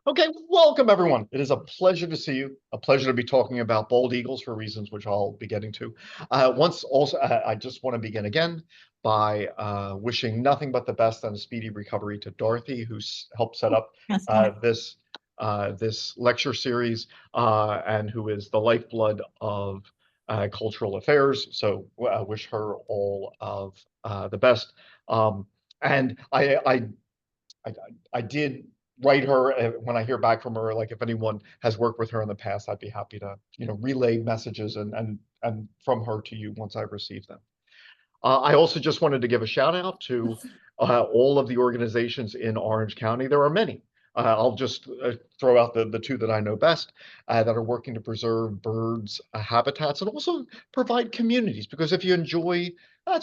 Okay, welcome everyone. It is a pleasure to see you. A pleasure to be talking about bald eagles for reasons which I'll be getting to. I just want to begin again by wishing nothing but the best and a speedy recovery to Dorothy, who's helped set up That's fine. this lecture series and who is the lifeblood of cultural affairs. So wish her all of the best. Um, and I, I did write her when I hear back from her, like if anyone has worked with her in the past, I'd be happy to, relay messages and from her to you once I've received them. I also just wanted to give a shout out to all of the organizations in Orange County. There are many. I'll just throw out the two that I know best that are working to preserve birds' habitats and also provide communities. Because if you enjoy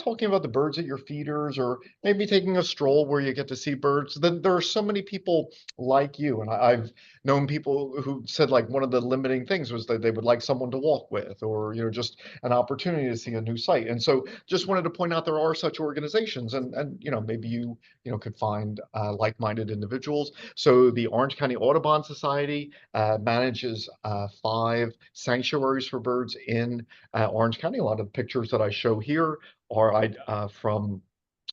talking about the birds at your feeders or maybe taking a stroll where you get to see birds, then there are so many people like you. And I've known people who said like one of the limiting things was that they would like someone to walk with or, just an opportunity to see a new site. And so just wanted to point out there are such organizations and maybe you could find like-minded individuals. So the Orange County Audubon Society manages 5 sanctuaries for birds in Orange County. A lot of the pictures that I show here are from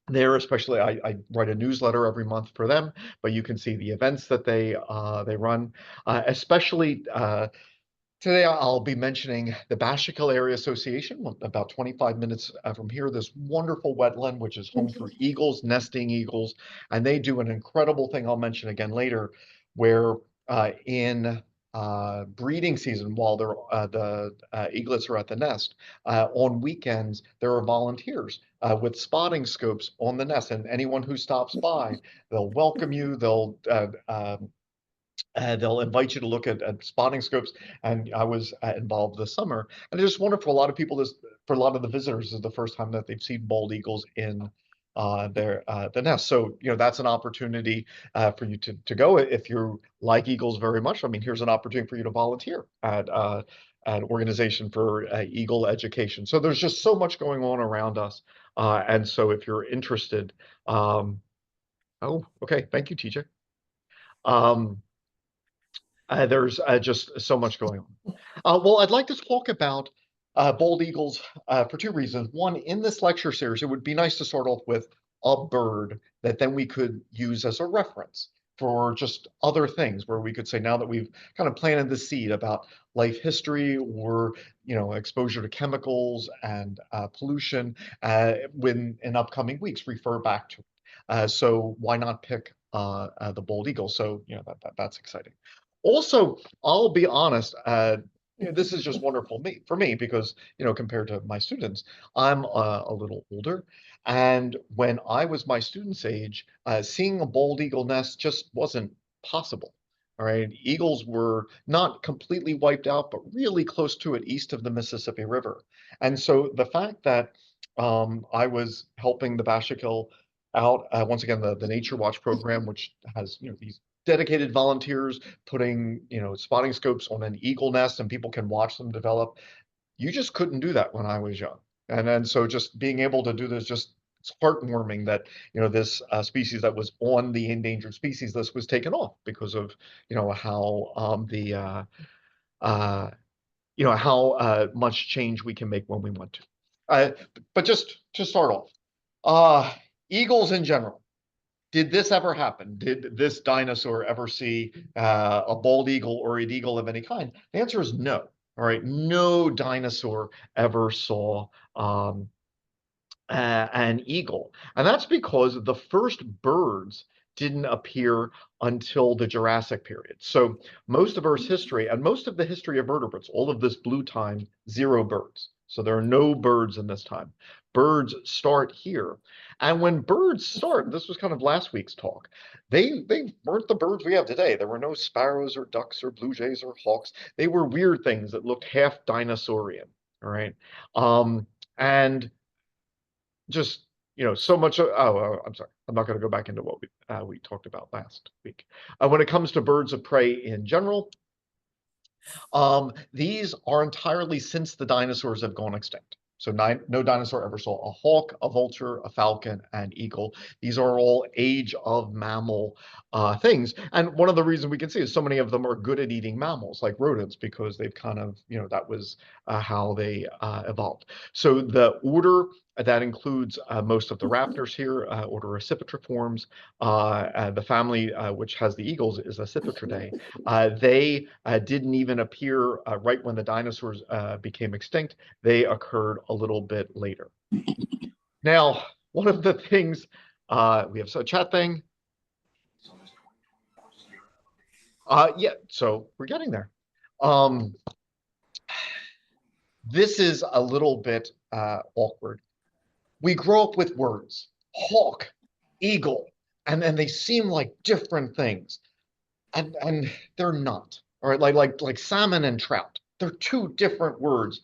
there, especially I write a newsletter every month for them, but you can see the events that they run, especially today. I'll be mentioning the Bashakill Area Association, about 25 minutes from here, this wonderful wetland, which is home for eagles, nesting eagles, and they do an incredible thing I'll mention again later, where in breeding season, while the eaglets are at the nest, on weekends, there are volunteers with spotting scopes on the nest, and anyone who stops by, they'll welcome you, they'll invite you to look at spotting scopes. And I was involved this summer, and it's just wonderful. A lot of people, for a lot of the visitors, this is the first time that they've seen bald eagles in the nest. So that's an opportunity for you to go if you like eagles very much. I mean, here's an opportunity for you to volunteer at an organization for eagle education. So there's just so much going on around us, and so if you're interested, oh, okay, thank you, TJ. Um, there's just so much going on. Well, I'd like to talk about bald eagles for 2 reasons. One, in this lecture series, it would be nice to start off with a bird that then we could use as a reference for just other things, where we could say, now that we've kind of planted the seed about life history or exposure to chemicals and pollution, when in upcoming weeks refer back to it. So why not pick the bald eagle? So that's exciting. Also, I'll be honest, this is just wonderful for me because, compared to my students, I'm a little older. And when I was my students' age, seeing a bald eagle nest just wasn't possible. All right. Eagles were not completely wiped out, but really close to it east of the Mississippi River. And so the fact that I was helping the Bashakill out, once again, the Nature Watch program, which has, these dedicated volunteers putting, spotting scopes on an eagle nest and people can watch them develop. You just couldn't do that when I was young. And then so just being able to do this, just it's heartwarming that, this species that was on the endangered species list was taken off because of, how uh, how much change we can make when we want to. Uh, but just to start off, uh, eagles in general, did this ever happen? Did this dinosaur ever see a bald eagle or an eagle of any kind? The answer is no. All right, no dinosaur ever saw an eagle. And that's because the first birds didn't appear until the Jurassic period. So most of Earth's history and most of the history of vertebrates, all of this blue time, 0 birds. So there are no birds in this time. Birds start here. And when birds start, this was kind of last week's talk, they weren't the birds we have today. There were no sparrows or ducks or blue jays or hawks. They were weird things that looked half dinosaurian. All right. And just so much. I'm sorry, I'm not going to go back into what we talked about last week. When it comes to birds of prey in general, these are entirely since the dinosaurs have gone extinct. So no dinosaur ever saw a hawk, a vulture, a falcon, and eagle. These are all age of mammal things. And one of the reasons we can see is so many of them are good at eating mammals, like rodents, because they've kind of, that was how they evolved. So the order that includes most of the raptors here, order Accipitriformes. The family which has the eagles is Accipitridae. They didn't even appear right when the dinosaurs became extinct. They occurred a little bit later. Now, one of the things, we have a chat thing. Yeah, so we're getting there. This is a little bit awkward. We grow up with words, hawk, eagle, and then they seem like different things. And they're not. All right, like salmon and trout. They're two different words.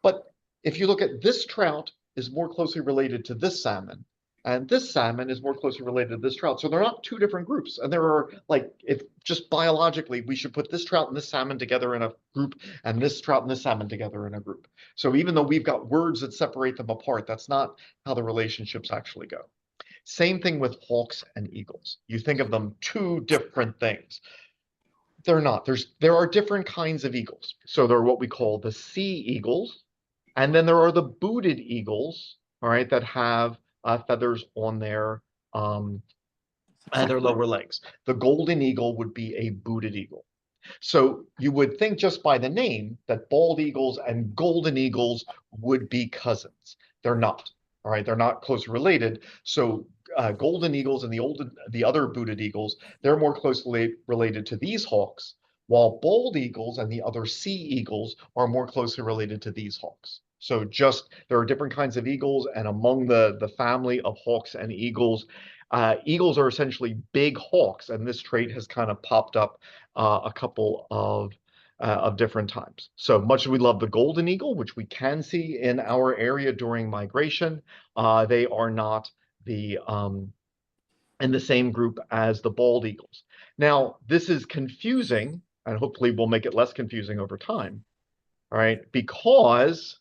But if you look at this trout is more closely related to this salmon, and this salmon is more closely related to this trout. So they're not two different groups. And there are like, if just biologically, we should put this trout and this salmon together in a group, and this trout and this salmon together in a group. So even though we've got words that separate them apart, that's not how the relationships actually go. Same thing with hawks and eagles. You think of them two different things. They're not. There are different kinds of eagles. So there are what we call the sea eagles, and then there are the booted eagles, all right, that have feathers on their lower legs. The golden eagle would be a booted eagle. So you would think just by the name that bald eagles and golden eagles would be cousins. They're not. All right, they're not close related. So golden eagles and the other booted eagles, they're more closely related to these hawks, while bald eagles and the other sea eagles are more closely related to these hawks. So just there are different kinds of eagles, and among the family of hawks and eagles, eagles are essentially big hawks, and this trait has kind of popped up a couple of different times. So much as we love the golden eagle, which we can see in our area during migration, they are not in the same group as the bald eagles. Now, this is confusing, and hopefully we'll make it less confusing over time, all right? Because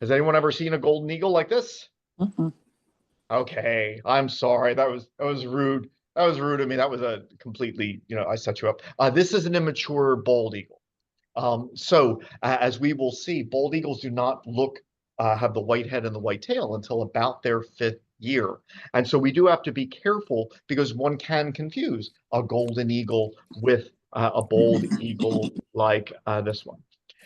has anyone ever seen a golden eagle like this? Okay, I'm sorry. That was rude. That was rude of me. That was a completely, I set you up. This is an immature bald eagle. As we will see, bald eagles do not have the white head and the white tail until about their 5th year. And so we do have to be careful because one can confuse a golden eagle with a bald eagle like this one.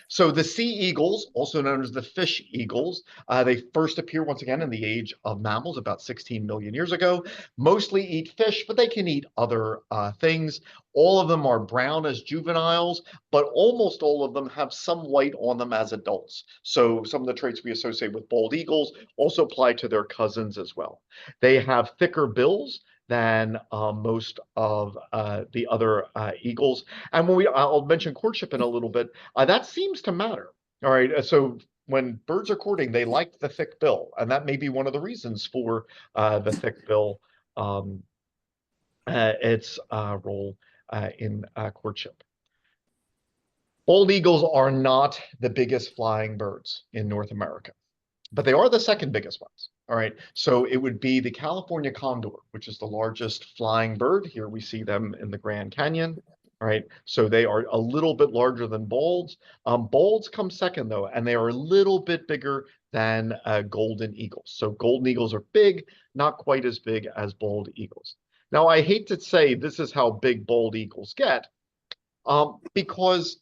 So the sea eagles, also known as the fish eagles, they first appear once again in the age of mammals about 16 million years ago. Mostly eat fish, but they can eat other things. All of them are brown as juveniles, but almost all of them have some white on them as adults. So some of the traits we associate with bald eagles also apply to their cousins as well. They have thicker bills than most of the other eagles. And I'll mention courtship in a little bit, that seems to matter. All right, so when birds are courting, they like the thick bill, and that may be one of the reasons for the thick bill, its role in courtship. Bald eagles are not the biggest flying birds in North America, but they are the second biggest ones. All right, so it would be the California condor, which is the largest flying bird. Here we see them in the Grand Canyon. All right, so they are a little bit larger than balds. Balds come second, though, and they are a little bit bigger than golden eagles. So golden eagles are big, not quite as big as bald eagles. Now, I hate to say this is how big bald eagles get, because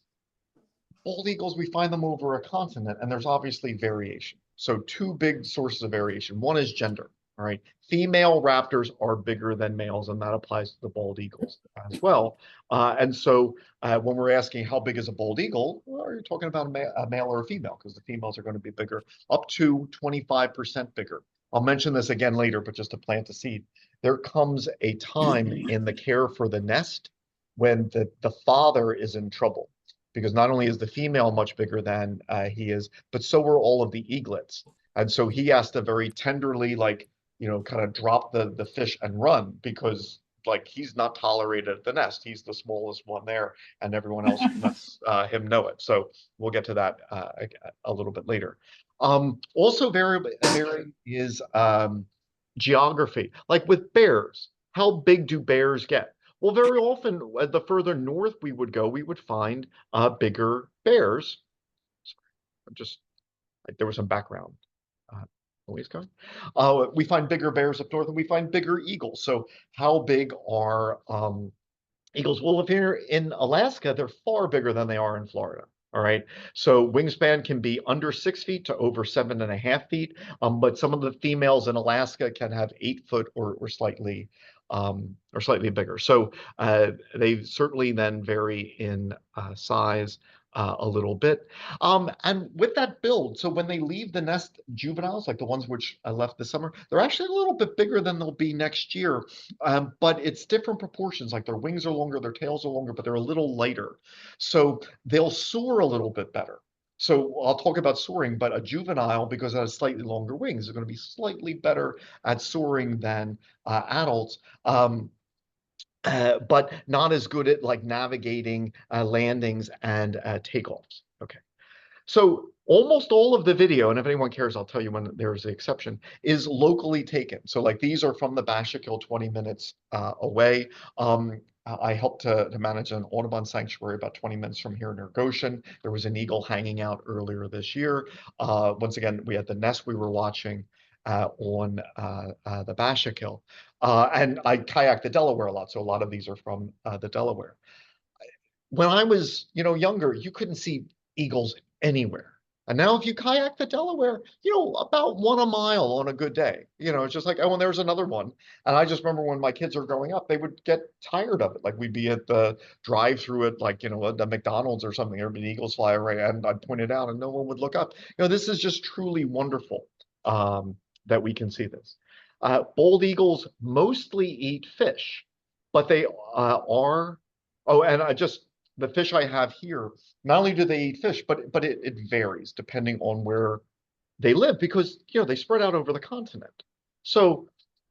bald eagles, we find them over a continent, and there's obviously variation. So two big sources of variation. One is gender, all right? Female raptors are bigger than males, and that applies to the bald eagles as well. And so when we're asking how big is a bald eagle, well, are you talking about a male or a female? Because the females are going to be bigger, up to 25% bigger. I'll mention this again later, but just to plant a seed. There comes a time in the care for the nest when the father is in trouble, because not only is the female much bigger than he is, but so are all of the eaglets. And so he has to very tenderly, kind of drop the fish and run, because like he's not tolerated at the nest. He's the smallest one there, and everyone else lets him know it. So we'll get to that a little bit later. Also very is geography. Like with bears, how big do bears get? Well, very often, the further north we would go, we would find bigger bears. I'm just like there was some background noise going. We find bigger bears up north, and we find bigger eagles. So, how big are eagles? Well, if you're in Alaska, they're far bigger than they are in Florida. All right. So wingspan can be under 6 feet to over 7.5 feet. But some of the females in Alaska can have 8 foot or slightly bigger. So they certainly then vary in size a little bit. And with that build, so when they leave the nest, juveniles, like the ones which left this summer, they're actually a little bit bigger than they'll be next year. But it's different proportions. Like their wings are longer, their tails are longer, but they're a little lighter. So they'll soar a little bit better. So I'll talk about soaring, but a juvenile, because it has slightly longer wings, is going to be slightly better at soaring than adults. But not as good at like navigating landings and takeoffs. Okay. So almost all of the video, and if anyone cares, I'll tell you when there's an exception, is locally taken. So like these are from the Bashakill 20 minutes away. I helped to manage an Audubon sanctuary about 20 minutes from here near Goshen. There was an eagle hanging out earlier this year. Once again, we had the nest we were watching on the Bashakill. And I kayak the Delaware a lot, so a lot of these are from the Delaware. When I was, younger, you couldn't see eagles anywhere. And now if you kayak the Delaware, about one a mile on a good day. It's just like, oh, and there's another one. And I just remember when my kids are growing up, they would get tired of it. Like we'd be at the drive-through at like, the McDonald's or something, there'd be eagles fly away, and I'd point it out and no one would look up. This is just truly wonderful that we can see this. Bald eagles mostly eat fish, but they are, oh, and the fish I have here, not only do they eat fish, but it varies depending on where they live because they spread out over the continent. So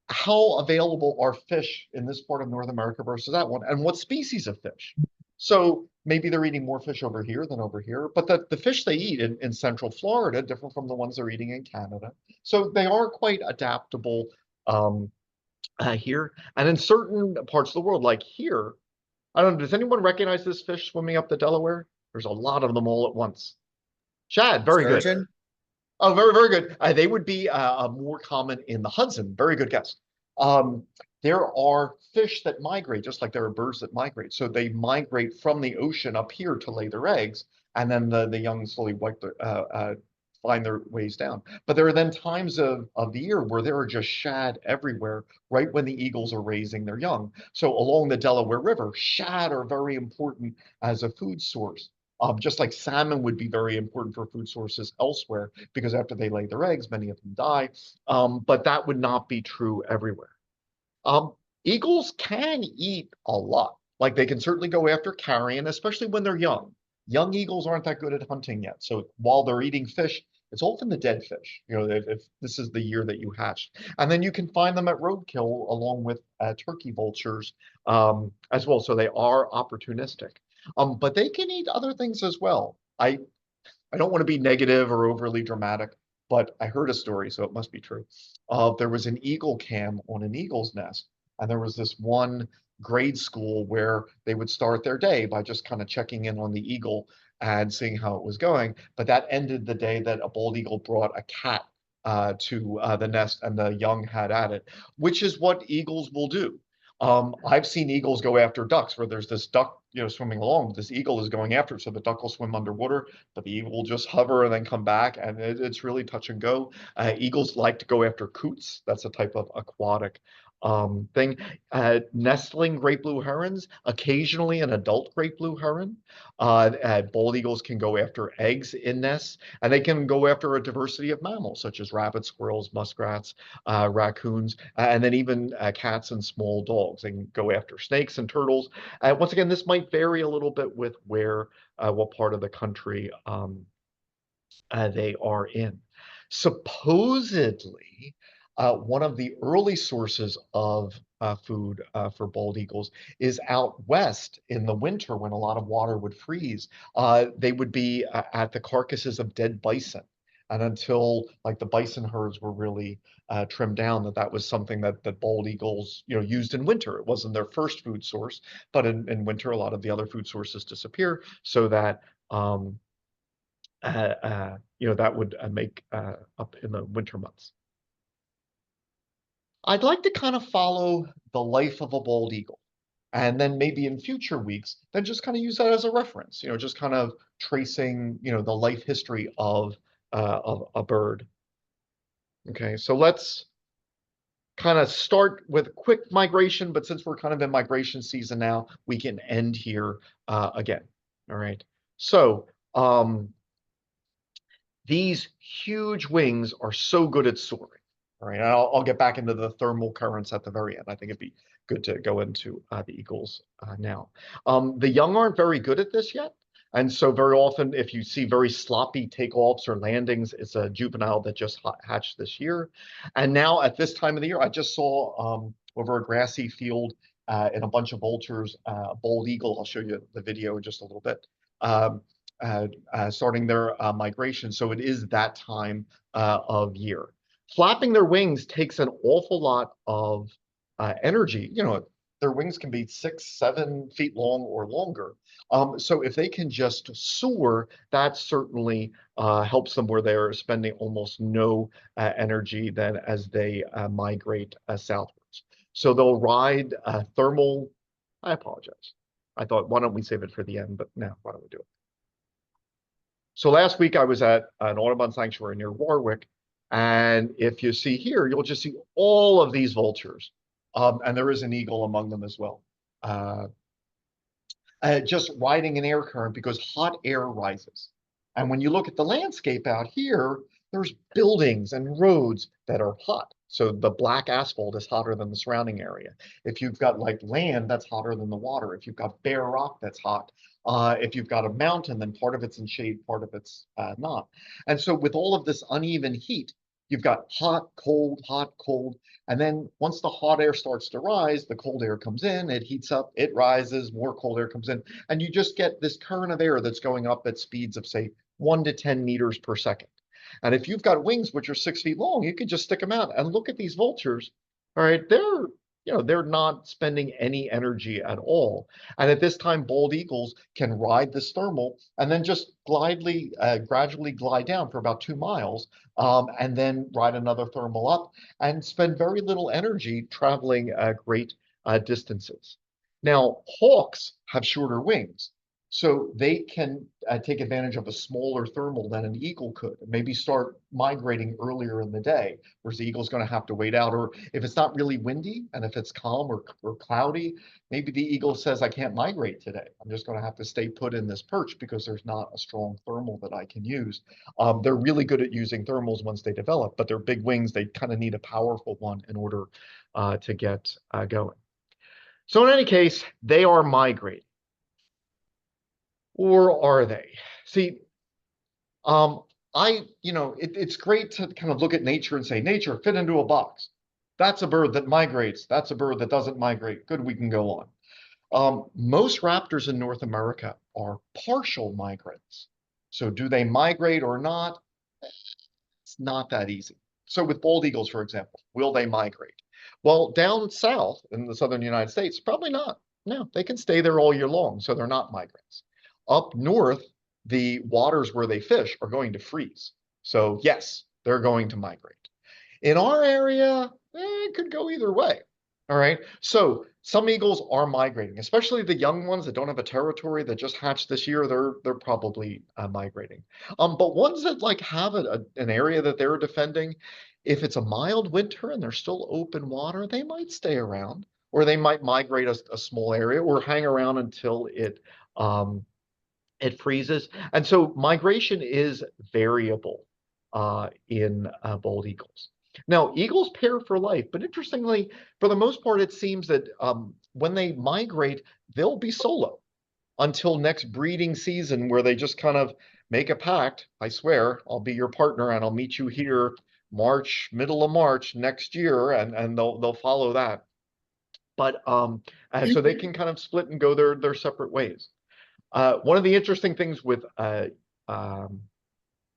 how available are fish in this part of North America versus that one, and what species of fish? So maybe they're eating more fish over here than over here, but the fish they eat in Central Florida different from the ones they're eating in Canada. So they are quite adaptable here, and in certain parts of the world, like here. I don't know, does anyone recognize this fish swimming up the Delaware? There's a lot of them all at once. Shad, very good. Sturgeon? Oh, very, very good. They would be more common in the Hudson. Very good guess. There are fish that migrate, just like there are birds that migrate. So they migrate from the ocean up here to lay their eggs, and then the young slowly find their ways down. But there are then times of the year where there are just shad everywhere, right when the eagles are raising their young. So along the Delaware River, shad are very important as a food source. Just like salmon would be very important for food sources elsewhere, because after they lay their eggs, many of them die. But that would not be true everywhere. Um, Eagles can eat a lot. Like they can certainly go after carrion, especially when they're young. Young eagles aren't that good at hunting yet. So while they're eating fish, it's often the dead fish, if this is the year that you hatched. And then you can find them at roadkill along with turkey vultures as well. So they are opportunistic. But they can eat other things as well. I don't want to be negative or overly dramatic, but I heard a story, so it must be true. There was an eagle cam on an eagle's nest, and there was this one grade school where they would start their day by just kind of checking in on the eagle and seeing how it was going. But that ended the day that a bald eagle brought a cat to the nest, and the young had at it, which is what eagles will do. I've seen eagles go after ducks where there's this duck, swimming along. This eagle is going after it, so the duck will swim underwater, but the eagle will just hover and then come back, and it's really touch and go. Eagles like to go after coots. That's a type of aquatic thing. Nestling great blue herons, occasionally an adult great blue heron. Bald eagles can go after eggs in nests, and they can go after a diversity of mammals such as rabbits, squirrels, muskrats, raccoons, and then even cats and small dogs. They can go after snakes and turtles. Once again, this might vary a little bit with what part of the country they are in. Supposedly, One of the early sources of food for bald eagles is out west in the winter when a lot of water would freeze. They would be at the carcasses of dead bison. And until like the bison herds were really trimmed down, that was something that bald eagles, used in winter. It wasn't their first food source, but in winter, a lot of the other food sources disappear, so that that would make up in the winter months. I'd like to kind of follow the life of a bald eagle. And then maybe in future weeks, then just kind of use that as a reference, just kind of tracing, the life history of a bird. Okay, so let's kind of start with quick migration, but since we're kind of in migration season now, we can end here again. All right. So these huge wings are so good at soaring. All right, I'll get back into the thermal currents at the very end. I think it'd be good to go into the eagles now. The young aren't very good at this yet. And so very often, if you see very sloppy takeoffs or landings, it's a juvenile that just hatched this year. And now at this time of the year, I just saw over a grassy field in a bunch of vultures, a bald eagle. I'll show you the video in just a little bit. Starting their migration. So it is that time of year. Flapping their wings takes an awful lot of energy. Their wings can be 6, 7 feet long or longer. So if they can just soar, that certainly helps them where they're spending almost no energy then as they migrate southwards. So they'll ride thermal. I apologize. I thought, why don't we save it for the end? But no, why don't we do it? So last week I was at an Audubon sanctuary near Warwick, and if you see here, you'll just see all of these vultures, and there is an eagle among them as well. Just riding an air current because hot air rises. And when you look at the landscape out here, there's buildings and roads that are hot. So the black asphalt is hotter than the surrounding area. If you've got like land, that's hotter than the water. If you've got bare rock, that's hot. If you've got a mountain, then part of it's in shade, part of it's not. And so with all of this uneven heat, you've got hot, cold, and then once the hot air starts to rise, the cold air comes in, it heats up, it rises, more cold air comes in, and you just get this current of air that's going up at speeds of, say, 1 to 10 meters per second. And if you've got wings which are 6 feet long, you can just stick them out and look at these vultures. All right, they're not spending any energy at all. And at this time, bald eagles can ride this thermal and then just gradually glide down for about 2 miles, and then ride another thermal up and spend very little energy traveling great distances. Now, hawks have shorter wings, so they can take advantage of a smaller thermal than an eagle could, and maybe start migrating earlier in the day, whereas the eagle's going to have to wait out. Or if it's not really windy and if it's calm or cloudy, maybe the eagle says, I can't migrate today. I'm just going to have to stay put in this perch because there's not a strong thermal that I can use. They're really good at using thermals once they develop, but their big wings, they kind of need a powerful one in order to get going. So in any case, they are migrating. Or are they? See, it's great to kind of look at nature and say, nature, fit into a box. That's a bird that migrates. That's a bird that doesn't migrate. Good, we can go on. Most raptors in North America are partial migrants. So do they migrate or not? It's not that easy. So with bald eagles, for example, will they migrate? Well, down south in the southern United States, probably not. No, they can stay there all year long, so they're not migrants. Up north, the waters where they fish are going to freeze. So yes, they're going to migrate. In our area, it could go either way. All right. So some eagles are migrating, especially the young ones that don't have a territory that just hatched this year. They're probably migrating. But ones that like have an area that they're defending, if it's a mild winter and there's still open water, they might stay around, or they might migrate a small area or hang around until it freezes. And so migration is variable in bald eagles. Now, eagles pair for life, but interestingly, for the most part, it seems that when they migrate, they'll be solo until next breeding season, where they just kind of make a pact. I swear, I'll be your partner and I'll meet you here March, middle of March next year, and they'll follow that. But so they can kind of split and go their separate ways. One of the interesting things with um,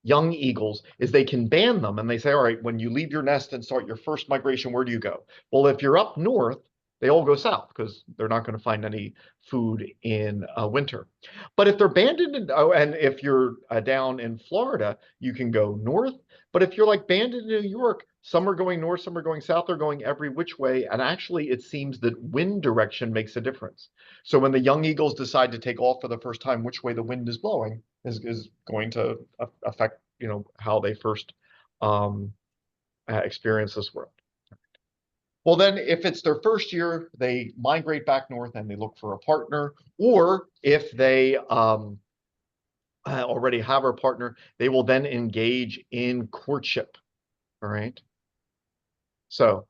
young eagles is they can band them, and they say, all right, when you leave your nest and start your first migration, where do you go? Well, if you're up north, they all go south because they're not going to find any food in winter. But if they're banded and if you're down in Florida, you can go north. But if you're like banded in New York, some are going north, some are going south, they're going every which way. And actually, it seems that wind direction makes a difference. So when the young eagles decide to take off for the first time, which way the wind is blowing is going to affect, how they first experience this world. Well, then, if it's their first year, they migrate back north and they look for a partner. Or if they already have a partner, they will then engage in courtship. All right. So,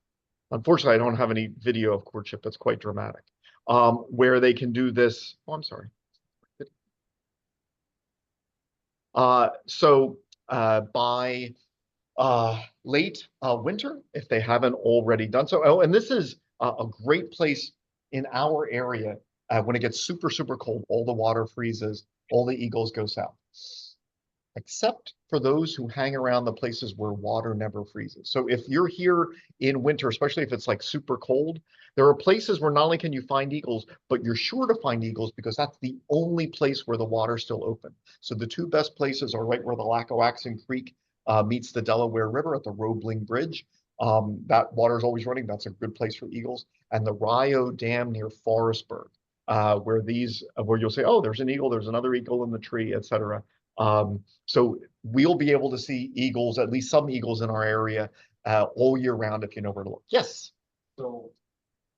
unfortunately, I don't have any video of courtship. That's quite dramatic. Where they can do this. Oh, I'm sorry. So by late winter, if they haven't already done so. Oh, and this is a great place in our area when it gets super, super cold, all the water freezes, all the eagles go south. Except for those who hang around the places where water never freezes. So if you're here in winter, especially if it's like super cold, there are places where not only can you find eagles, but you're sure to find eagles because that's the only place where the water's still open. So the two best places are right where the Lackawaxen Creek meets the Delaware River at the Roebling Bridge. That water is always running. That's a good place for eagles. And the Rio Dam near Forestburg, where you'll say, oh, there's an eagle, there's another eagle in the tree, etc. So we'll be able to see eagles, at least some eagles in our area, all year round if you know where to look. Yes. So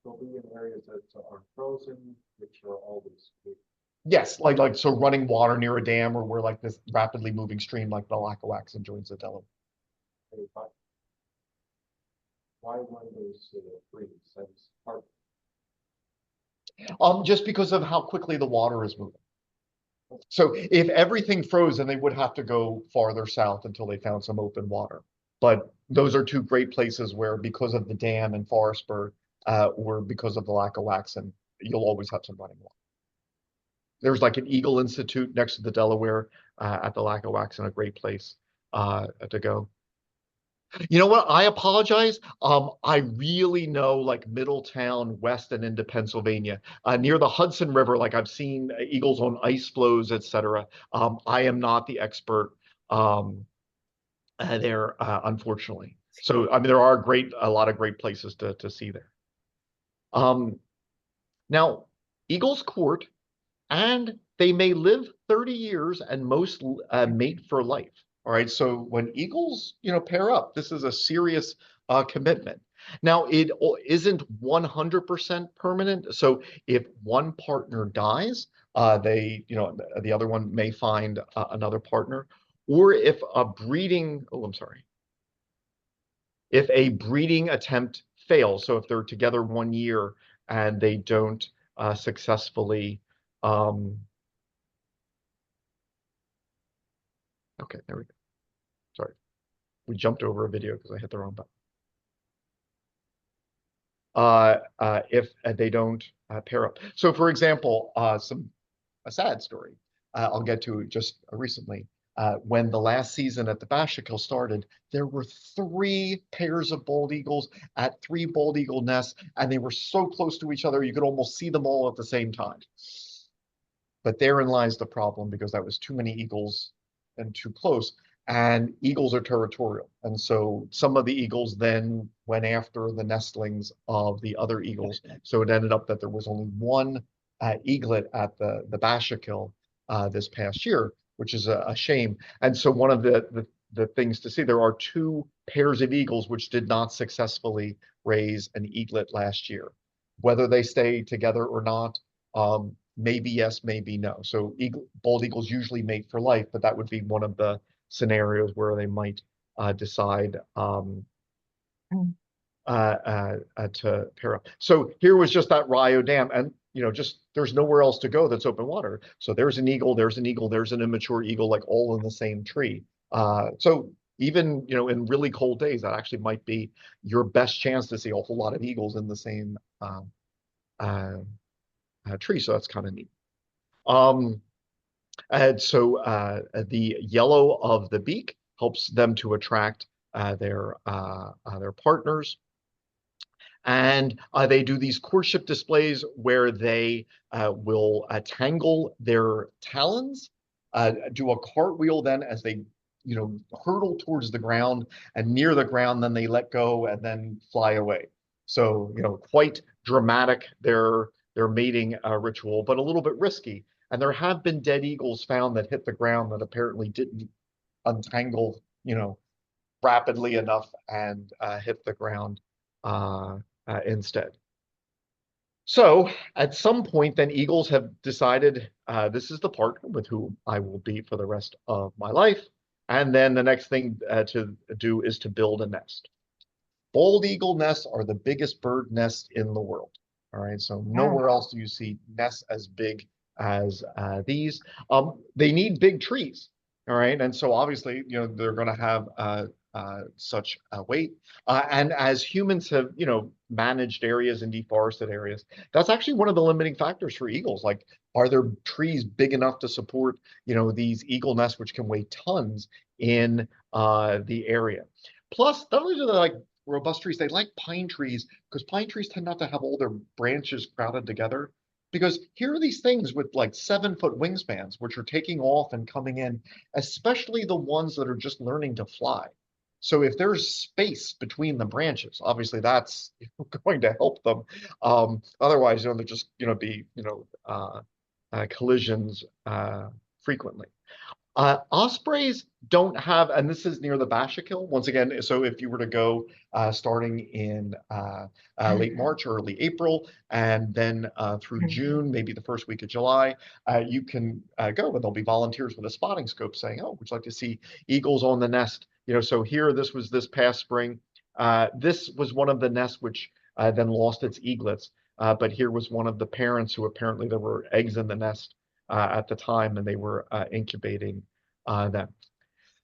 they'll be in areas that are frozen, which are always. Yes, like so running water near a dam or where like this rapidly moving stream like the Lackawaxen joins the Delaware. Why one of those freeze? That's hard. Just because of how quickly the water is moving. So if everything froze, then they would have to go farther south until they found some open water. But those are two great places where, because of the dam in Forestburg, or because of the Lackawaxen, you'll always have some running water. There's like an Eagle Institute next to the Delaware at the Lackawaxen, a great place to go. You know what? I apologize. I really know like Middletown, West, and into Pennsylvania, near the Hudson River. Like I've seen eagles on ice floes, etc. I am not the expert there, unfortunately. So I mean, there are a lot of great places to see there. Now, eagles court, and they may live 30 years, and most mate for life. All right, so when eagles, pair up, this is a serious commitment. Now, it isn't 100% permanent. So if one partner dies, the other one may find another partner. Or if if a breeding attempt fails, so if they're together 1 year and they don't successfully, okay, there we go. Sorry, we jumped over a video because I hit the wrong button. If they don't pair up. So, for example, a sad story I'll get to just recently. When the last season at the Bashakill started, there were 3 pairs of bald eagles at 3 bald eagle nests, and they were so close to each other you could almost see them all at the same time. But therein lies the problem, because that was too many eagles and too close. And eagles are territorial. And so some of the eagles then went after the nestlings of the other eagles. So it ended up that there was only one eaglet at the Bashakill this past year, which is a shame. And so one of the things to see, there are 2 pairs of eagles which did not successfully raise an eaglet last year. Whether they stay together or not, maybe yes, maybe no. So bald eagles usually mate for life, but that would be one of the scenarios where they might decide to pair up. So here was just that Rio Dam, and just there's nowhere else to go that's open water. So there's an eagle, there's an immature eagle, like all in the same tree. So even, in really cold days, that actually might be your best chance to see a whole lot of eagles in the same uh, tree. So that's kind of neat. Um, and so the yellow of the beak helps them to attract their partners. And they do these courtship displays where they will tangle their talons, do a cartwheel then as they, hurtle towards the ground, and near the ground, then they let go and then fly away. So, quite dramatic their mating ritual, but a little bit risky. And there have been dead eagles found that hit the ground that apparently didn't untangle, rapidly enough and hit the ground instead. So at some point, then eagles have decided this is the partner with whom I will be for the rest of my life. And then the next thing to do is to build a nest. Bald eagle nests are the biggest bird nests in the world. All right, so nowhere else do you see nests as big as these. They need big trees. All right, and so obviously, they're going to have such weight. And as humans have, managed areas and deforested areas, that's actually one of the limiting factors for eagles. Like, are there trees big enough to support, these eagle nests, which can weigh tons in the area? Plus, not only do they like robust trees, they like pine trees because pine trees tend not to have all their branches crowded together. Because here are these things with like 7-foot wingspans, which are taking off and coming in, especially the ones that are just learning to fly. So if there's space between the branches, obviously that's going to help them. Otherwise, they're just going to be, collisions frequently. Ospreys don't have, and this is near the Bashakill, once again, so if you were to go starting in late March, early April, and then through June, maybe the first week of July, you can go, and there'll be volunteers with a spotting scope saying, oh, would you like to see eagles on the nest? So here, this was this past spring. This was one of the nests which then lost its eaglets, but here was one of the parents who apparently there were eggs in the nest at the time, and they were incubating them.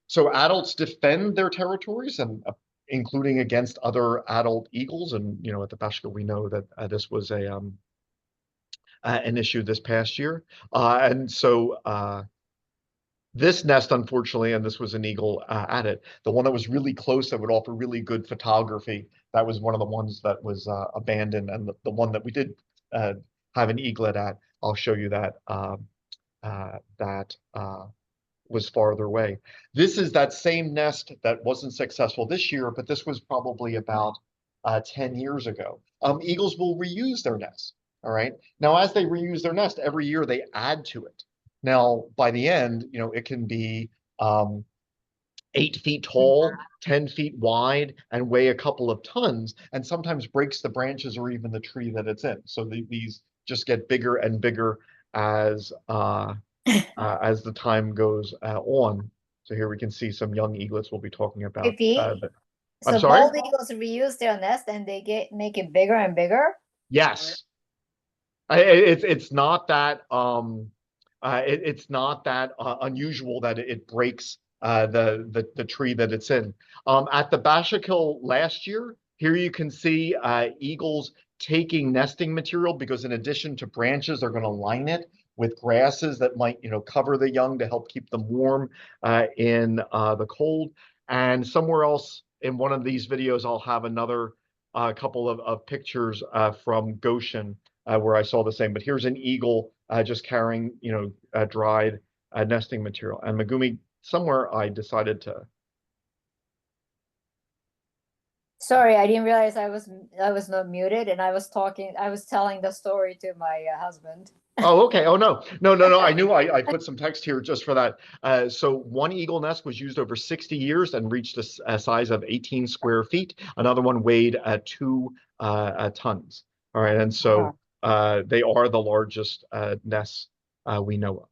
So adults defend their territories, and including against other adult eagles. And at the Bashakill, we know that this was an issue this past year. And so this nest, unfortunately, and this was an eagle at it, the one that was really close that would offer really good photography, that was one of the ones that was abandoned. And the one that we did have an eaglet at, I'll show you that was farther away. This is that same nest that wasn't successful this year, but this was probably about 10 years ago. Eagles will reuse their nest. All right. Now, as they reuse their nest, every year they add to it. Now, by the end, it can be 8 feet tall, 10 feet wide, and weigh a couple of tons, and sometimes breaks the branches or even the tree that it's in. So these just get bigger and bigger as the time goes on. So here we can see some young eaglets we'll be talking about. I'm So sorry? bald eagles reuse their nest and they make it bigger and bigger? Yes. It's not that it's not that unusual that it breaks the tree that it's in. At the Bashakill last year, here you can see eagles taking nesting material because in addition to branches, they're going to line it with grasses that might, cover the young to help keep them warm in the cold. And somewhere else in one of these videos, I'll have another couple of pictures from Goshen where I saw the same. But here's an eagle just carrying, dried nesting material. And Megumi, somewhere I decided to. Sorry, I didn't realize I was not muted, and I was telling the story to my husband. Oh, okay. Oh, no. I knew I put some text here just for that. So one eagle nest was used over 60 years and reached a size of 18 square feet. Another one weighed 2 tons. All right. And so they are the largest nests we know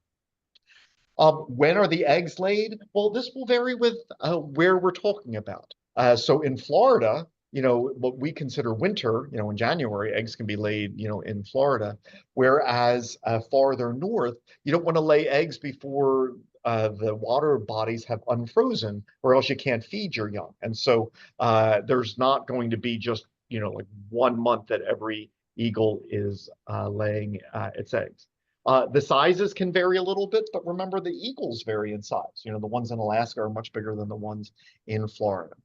of. When are the eggs laid? Well, this will vary with where we're talking about. So in Florida, what we consider winter, in January, eggs can be laid, in Florida. Whereas farther north, you don't want to lay eggs before the water bodies have unfrozen, or else you can't feed your young. And so there's not going to be just, like 1 month that every eagle is laying its eggs. The sizes can vary a little bit, but remember the eagles vary in size. The ones in Alaska are much bigger than the ones in Florida.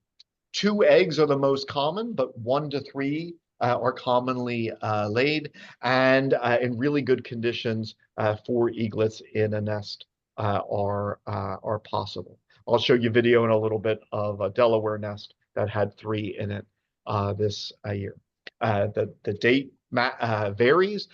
2 eggs are the most common, but 1 to 3 are commonly laid, and in really good conditions, 4 eaglets in a nest are possible. I'll show you video in a little bit of a Delaware nest that had 3 in it this year. The date varies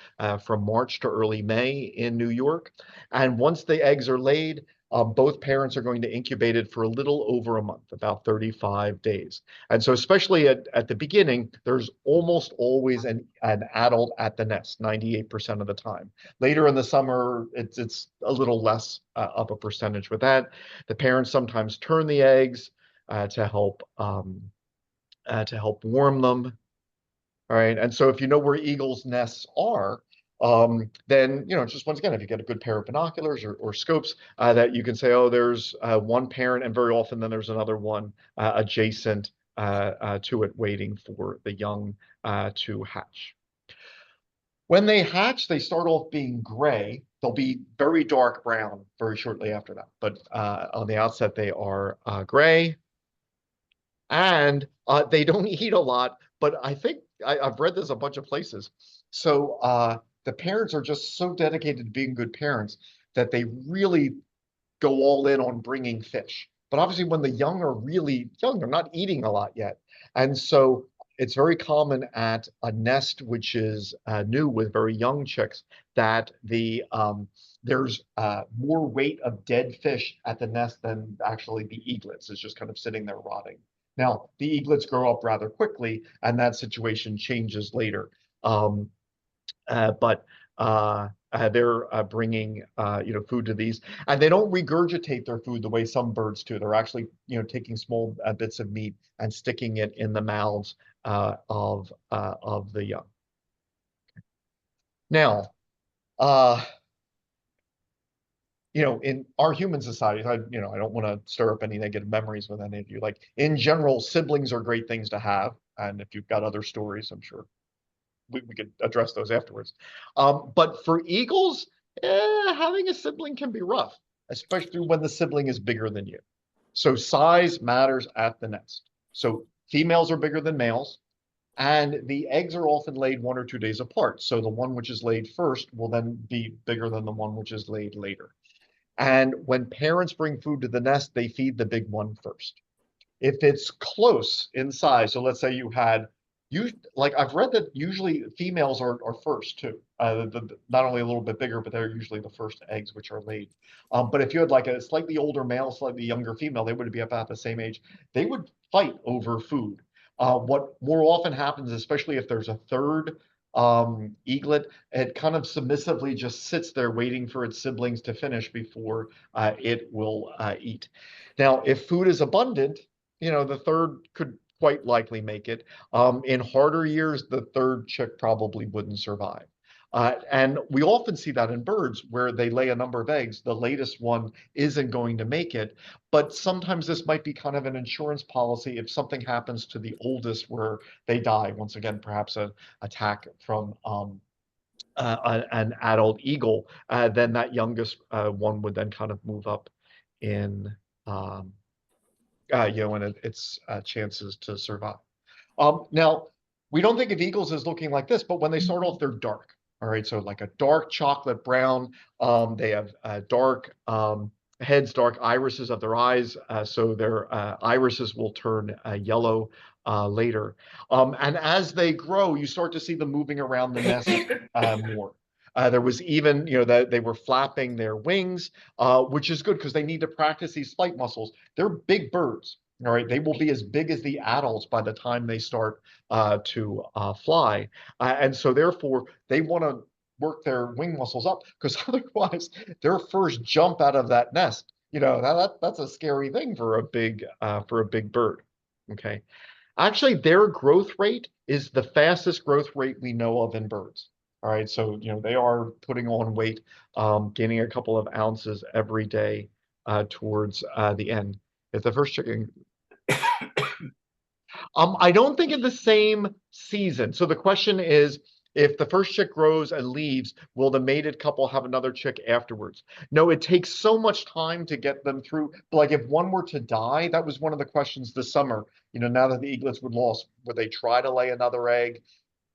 from March to early May in New York, and once the eggs are laid, both parents are going to incubate it for a little over a month, about 35 days. And so especially at the beginning, there's almost always an adult at the nest, 98% of the time. Later in the summer, it's a little less of a percentage with that. The parents sometimes turn the eggs to help warm them. All right, and so if you know where eagles' nests are, then just once again, if you get a good pair of binoculars or scopes, that you can say, oh, there's one parent, and very often then there's another one adjacent to it, waiting for the young to hatch. When they hatch, they start off being gray. They'll be very dark brown very shortly after that, but on the outset they are gray, and they don't eat a lot. But I think I've read this a bunch of places. So the parents are just so dedicated to being good parents that they really go all in on bringing fish. But obviously, when the young are really young, they're not eating a lot yet. And so it's very common at a nest which is new with very young chicks that there's more weight of dead fish at the nest than actually the eaglets. It's just kind of sitting there rotting. Now, the eaglets grow up rather quickly, and that situation changes later. But they're bringing food to these, and they don't regurgitate their food the way some birds do. They're actually taking small bits of meat and sticking it in the mouths of the young. Now, in our human society, I don't want to stir up any negative memories with any of you. Like, in general, siblings are great things to have, and if you've got other stories, I'm sure we could address those afterwards. But for eagles, having a sibling can be rough, especially when the sibling is bigger than you. So size matters at the nest. So females are bigger than males, and the eggs are often laid 1 or 2 days apart. So the one which is laid first will then be bigger than the one which is laid later. And when parents bring food to the nest, they feed the big one first. If it's close in size, so let's say you had, like I've read that usually females are first too. Not only a little bit bigger, but they're usually the first eggs which are laid. But if you had like a slightly older male, slightly younger female, they would be about the same age. They would fight over food. What more often happens, especially if there's a third eaglet, it kind of submissively just sits there waiting for its siblings to finish before it will eat. Now, if food is abundant, the third could quite likely make it. In harder years, the third chick probably wouldn't survive. And we often see that in birds where they lay a number of eggs. The latest one isn't going to make it, but sometimes this might be kind of an insurance policy if something happens to the oldest where they die. Once again, perhaps an attack from an adult eagle, then that youngest one would then kind of move up in and its chances to survive. Now, we don't think of eagles as looking like this, but when they start off, they're dark. All right, so like a dark chocolate brown. They have dark heads, dark irises of their eyes, so their irises will turn yellow later. And as they grow, you start to see them moving around the nest more. There was even, that they were flapping their wings, which is good because they need to practice these flight muscles. They're big birds. All right, they will be as big as the adults by the time they start to fly, and so therefore they want to work their wing muscles up because otherwise their first jump out of that nest, that's a scary thing for a big bird. Okay, actually, their growth rate is the fastest growth rate we know of in birds. All right, so they are putting on weight, gaining a couple of ounces every day towards the end. If the first chicken, I don't think in the same season. So the question is, if the first chick grows and leaves, will the mated couple have another chick afterwards? No, it takes so much time to get them through. But like if one were to die, that was one of the questions this summer. Now that the eaglets would lost, would they try to lay another egg?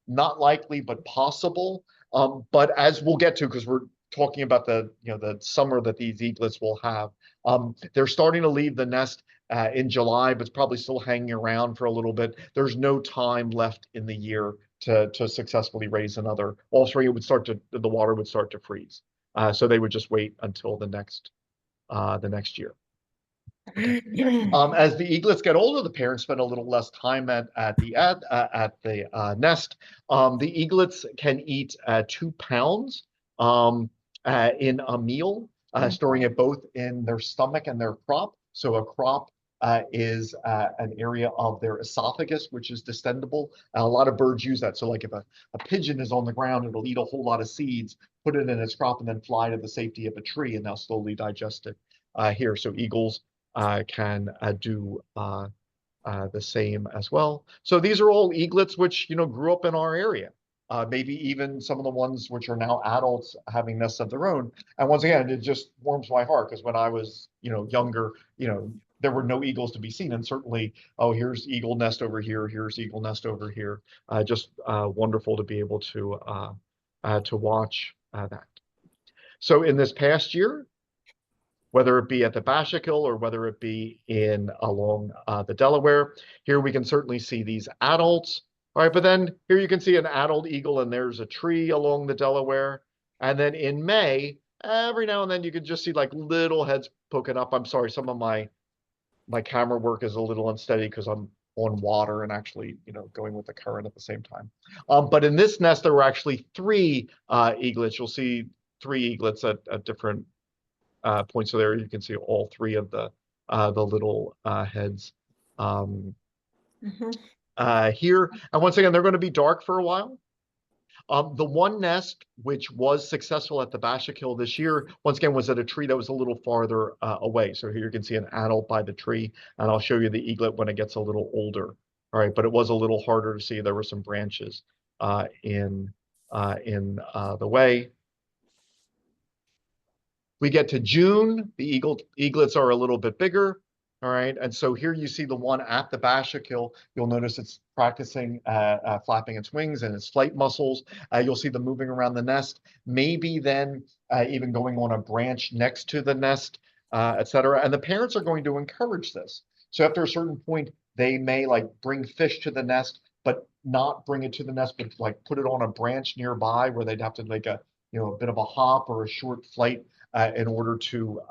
Not likely, but possible. But as we'll get to, because we're talking about the summer that these eaglets will have, they're starting to leave the nest in July, but it's probably still hanging around for a little bit. There's no time left in the year to successfully raise another. Also, the water would start to freeze, so they would just wait until the next year. As the eaglets get older, the parents spend a little less time at the nest. The eaglets can eat 2 pounds in a meal, storing it both in their stomach and their crop. So a crop is an area of their esophagus, which is distendable. A lot of birds use that. So like if a pigeon is on the ground, it'll eat a whole lot of seeds, put it in its crop, and then fly to the safety of a tree, and they'll slowly digest it here. So eagles can do the same as well. So these are all eaglets which grew up in our area. Maybe even some of the ones which are now adults having nests of their own. And once again, it just warms my heart because when I was younger, there were no eagles to be seen, and certainly, oh, here's eagle nest over here, here's eagle nest over here. Just wonderful to be able to watch that. So in this past year, whether it be at the Bashakill or whether it be along the Delaware, here we can certainly see these adults. All right, but then here you can see an adult eagle, and there's a tree along the Delaware. And then in May, every now and then you can just see like little heads poking up. I'm sorry, some of my camera work is a little unsteady because I'm on water and actually, going with the current at the same time. But in this nest, there were actually 3 eaglets. You'll see 3 eaglets at different points. So there you can see all 3 of the little heads here. And once again, they're going to be dark for a while. The one nest which was successful at the Bashakill this year, once again, was at a tree that was a little farther away. So here you can see an adult by the tree, and I'll show you the eaglet when it gets a little older. All right, but it was a little harder to see. There were some branches in the way. We get to June, the eaglets are a little bit bigger. All right, and so here you see the one at the Bashakill. You'll notice it's practicing flapping its wings and its flight muscles. You'll see them moving around the nest, maybe then even going on a branch next to the nest, etc. And the parents are going to encourage this. So after a certain point, they may like bring fish to the nest, but not bring it to the nest, but like put it on a branch nearby where they'd have to make a bit of a hop or a short flight in order to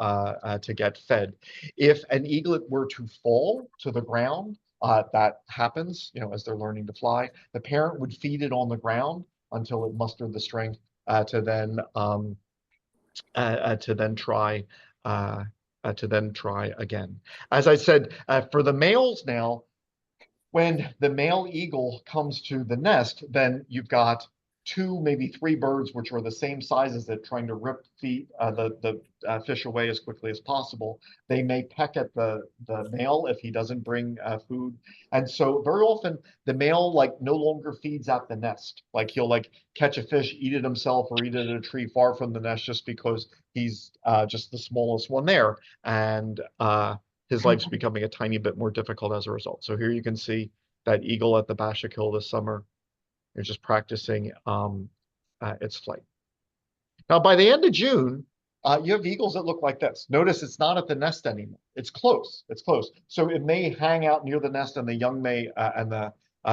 get fed. If an eaglet were to fall to the ground, that happens, as they're learning to fly. The parent would feed it on the ground until it mustered the strength to then try again. As I said, for the males now, when the male eagle comes to the nest, then you've got 2, maybe 3 birds which are the same size as it, trying to rip the fish away as quickly as possible. They may peck at the male if he doesn't bring food, and so very often the male no longer feeds at the nest. Like he'll catch a fish, eat it himself, or eat it at a tree far from the nest just because he's just the smallest one there, and his life's becoming a tiny bit more difficult as a result. So here you can see that eagle at the Bashakill this summer. They're just practicing its flight. Now, by the end of June, you have eagles that look like this. Notice it's not at the nest anymore. It's close. It's close. So it may hang out near the nest, and the young may and the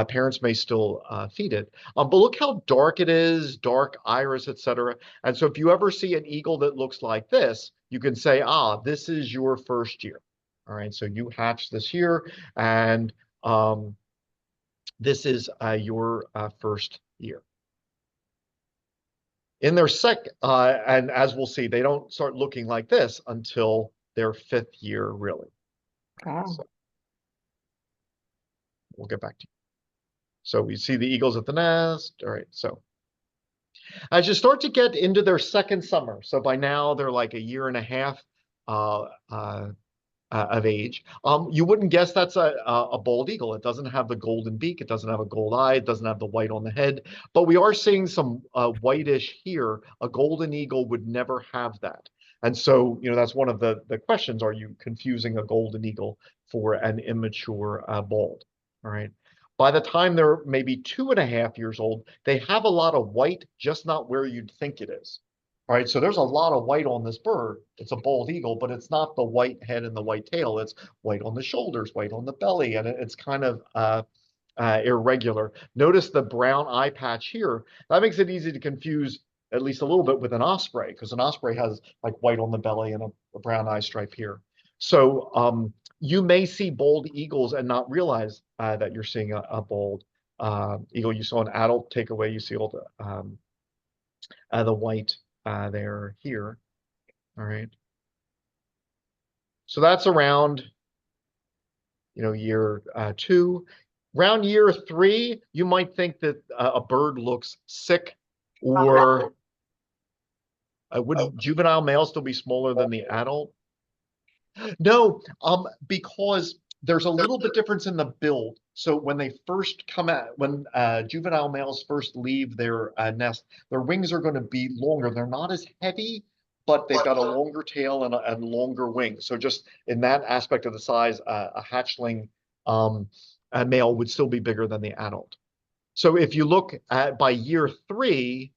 parents may still feed it. But look how dark it is, dark iris, etc. And so if you ever see an eagle that looks like this, you can say, this is your first year. All right, so you hatched this year, and this is your first year. In their and as we'll see, they don't start looking like this until their 5th year, really. Wow. So we'll get back to you. So we see the eagles at the nest. All right, so as you start to get into their 2nd summer, so by now they're like a year and a half of age. You wouldn't guess that's a bald eagle. It doesn't have the golden beak. It doesn't have a gold eye. It doesn't have the white on the head. But we are seeing some whitish here. A golden eagle would never have that. And so, that's one of the questions. Are you confusing a golden eagle for an immature bald? All right. By the time they're maybe 2.5 years old, they have a lot of white, just not where you'd think it is. All right, so there's a lot of white on this bird. It's a bald eagle, but it's not the white head and the white tail. It's white on the shoulders, white on the belly, and it's kind of irregular. Notice the brown eye patch here. That makes it easy to confuse at least a little bit with an osprey, because an osprey has like white on the belly and a brown eye stripe here. So you may see bald eagles and not realize that you're seeing a bald eagle. You saw an adult takeaway. You see all the white there here. All right. So that's around, year 2. Around year 3, you might think that a bird looks sick, or would juvenile male still be smaller than the adult? No, because there's a little bit difference in the build. So when they first come out, when juvenile males first leave their nest, their wings are going to be longer. They're not as heavy, but they've got a longer tail and longer wings. So just in that aspect of the size, a hatchling a male would still be bigger than the adult. So if you look at by year 3,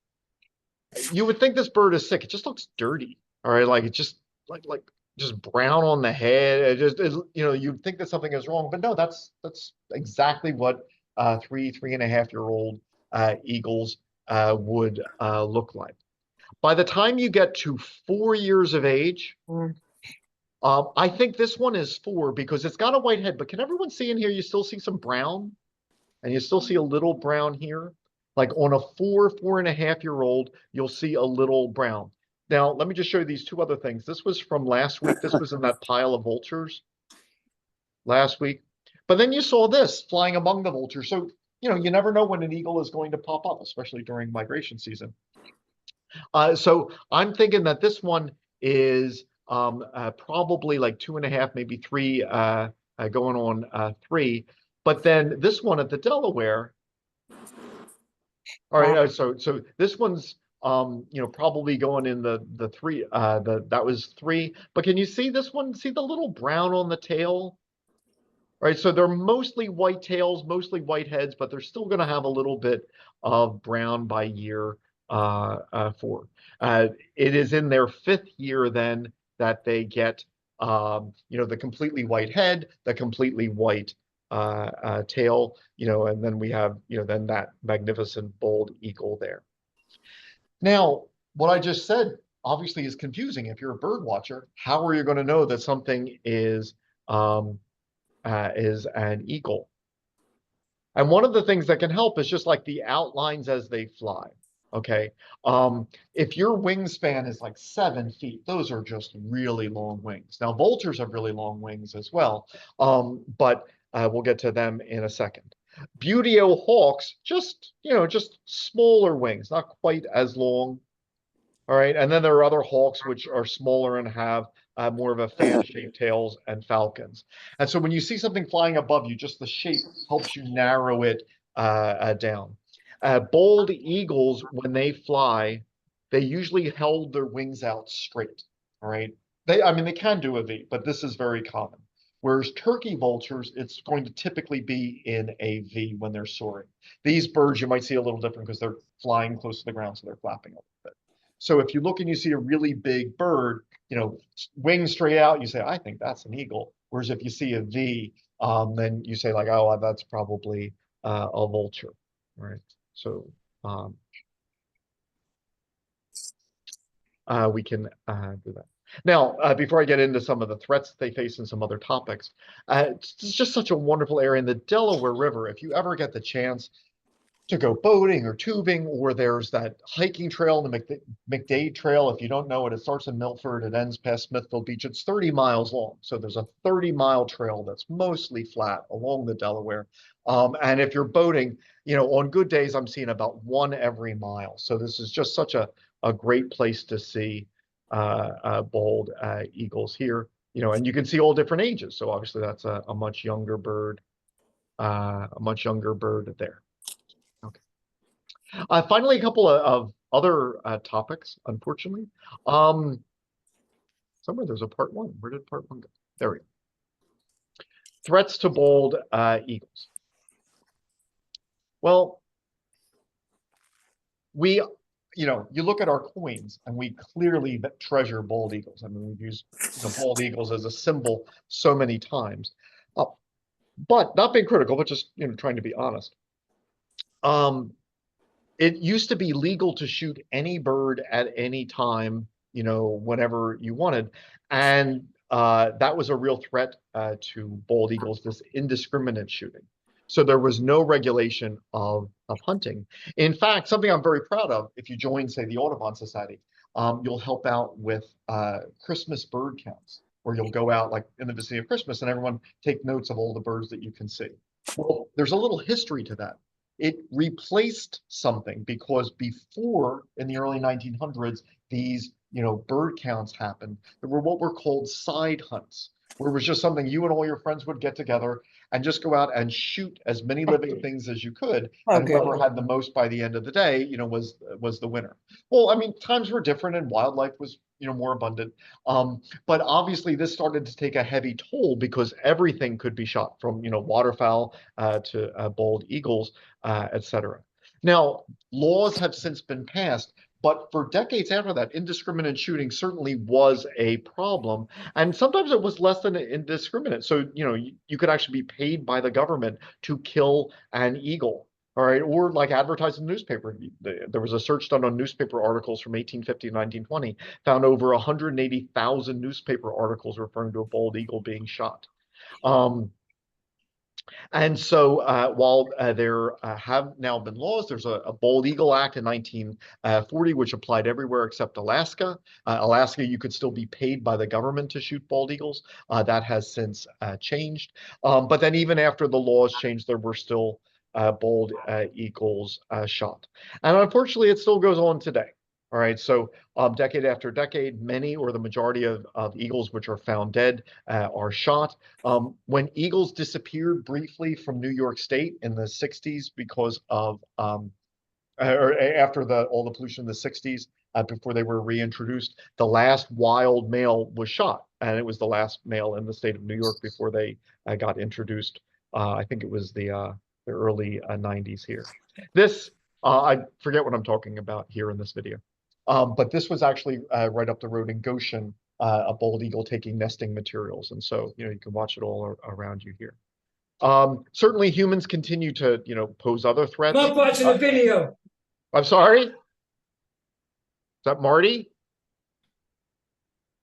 you would think this bird is sick. It just looks dirty. All right, like it's just like just brown on the head. You'd think that something is wrong, but no, that's exactly what 3.5-year-old eagles would look like. By the time you get to 4 years of age, I think this one is 4 because it's got a white head, but can everyone see in here, you still see some brown? And you still see a little brown here. Like on a 4.5-year-old, you'll see a little brown. Now, let me just show you these 2 other things. This was from last week. This was in that pile of vultures last week. But then you saw this flying among the vultures. So, you never know when an eagle is going to pop up, especially during migration season. So I'm thinking that this one is probably like 2.5, maybe 3, going on 3. But then this one at the Delaware, all right, so this one's probably going in the 3, that was 3. But can you see this one? See the little brown on the tail? All right, so they're mostly white tails, mostly white heads, but they're still going to have a little bit of brown by year 4. It is in their 5th year then that they get the completely white head, the completely white tail, and then we have, then that magnificent bald eagle there. Now, what I just said obviously is confusing. If you're a bird watcher, how are you going to know that something is an eagle? And one of the things that can help is just like the outlines as they fly. Okay. If your wingspan is like 7 feet, those are just really long wings. Now, vultures have really long wings as well, but we'll get to them in a second. Buteo hawks, just smaller wings, not quite as long. All right. And then there are other hawks which are smaller and have more of a fan-shaped tails, and falcons. And so when you see something flying above you, just the shape helps you narrow it down. Bald eagles, when they fly, they usually hold their wings out straight. All right. They can do a V, but this is very common. Whereas turkey vultures, it's going to typically be in a V when they're soaring. These birds you might see a little different because they're flying close to the ground, so they're flapping a little bit. So if you look and you see a really big bird, wings straight out, you say, I think that's an eagle. Whereas if you see a V, then you say like, oh, that's probably a vulture. All right. So we can do that. Now, before I get into some of the threats they face and some other topics, it's just such a wonderful area in the Delaware River. If you ever get the chance to go boating or tubing, or there's that hiking trail, the McDade Trail. If you don't know it, it starts in Milford, it ends past Smithville Beach. It's 30 miles long. So there's a 30-mile trail that's mostly flat along the Delaware. And if you're boating, on good days, I'm seeing about 1 every mile. So this is just such a great place to see bald eagles here, and you can see all different ages. So obviously that's a much younger bird, there. Okay. Finally, a couple of other topics, unfortunately. Somewhere there's a part one. Where did part one go? There we go. Threats to bald eagles. Well, you look at our coins and we clearly treasure bald eagles. I mean, we've used bald eagles as a symbol so many times. But not being critical, but just trying to be honest. It used to be legal to shoot any bird at any time, whenever you wanted, and that was a real threat to bald eagles, this indiscriminate shooting. So there was no regulation of hunting. In fact, something I'm very proud of, if you join, say, the Audubon Society, you'll help out with Christmas bird counts, where you'll go out like in the vicinity of Christmas and everyone take notes of all the birds that you can see. Well, there's a little history to that. It replaced something, because before, in the early 1900s, these bird counts happened. There were what were called side hunts, where it was just something you and all your friends would get together and just go out and shoot as many living things as you could, and whoever had the most by the end of the day, was the winner. Well, I mean, times were different and wildlife was more abundant, but obviously this started to take a heavy toll, because everything could be shot, from waterfowl to bald eagles, etc. Now, laws have since been passed, but for decades after that, indiscriminate shooting certainly was a problem. And sometimes it was less than indiscriminate. So, you could actually be paid by the government to kill an eagle. All right, or like advertised in the newspaper. There was a search done on newspaper articles from 1850 to 1920, found over 180,000 newspaper articles referring to a bald eagle being shot. And so while there have now been laws, there's a Bald Eagle Act in 1940, which applied everywhere except Alaska. Alaska, you could still be paid by the government to shoot bald eagles. That has since changed. But then even after the laws changed, there were still bald eagles shot. And unfortunately, it still goes on today. All right, so decade after decade, many or the majority of eagles which are found dead are shot. When eagles disappeared briefly from New York State in the 60s because of, or after all the pollution in the 60s, before they were reintroduced, the last wild male was shot. And it was the last male in the state of New York before they got introduced. I think it was the early 90s here. This, I forget what I'm talking about here in this video. But this was actually right up the road in Goshen, a bald eagle taking nesting materials. And so, you can watch it all around you here. Certainly humans continue to, pose other threats. I'm not watching the video. I'm sorry? Is that Marty?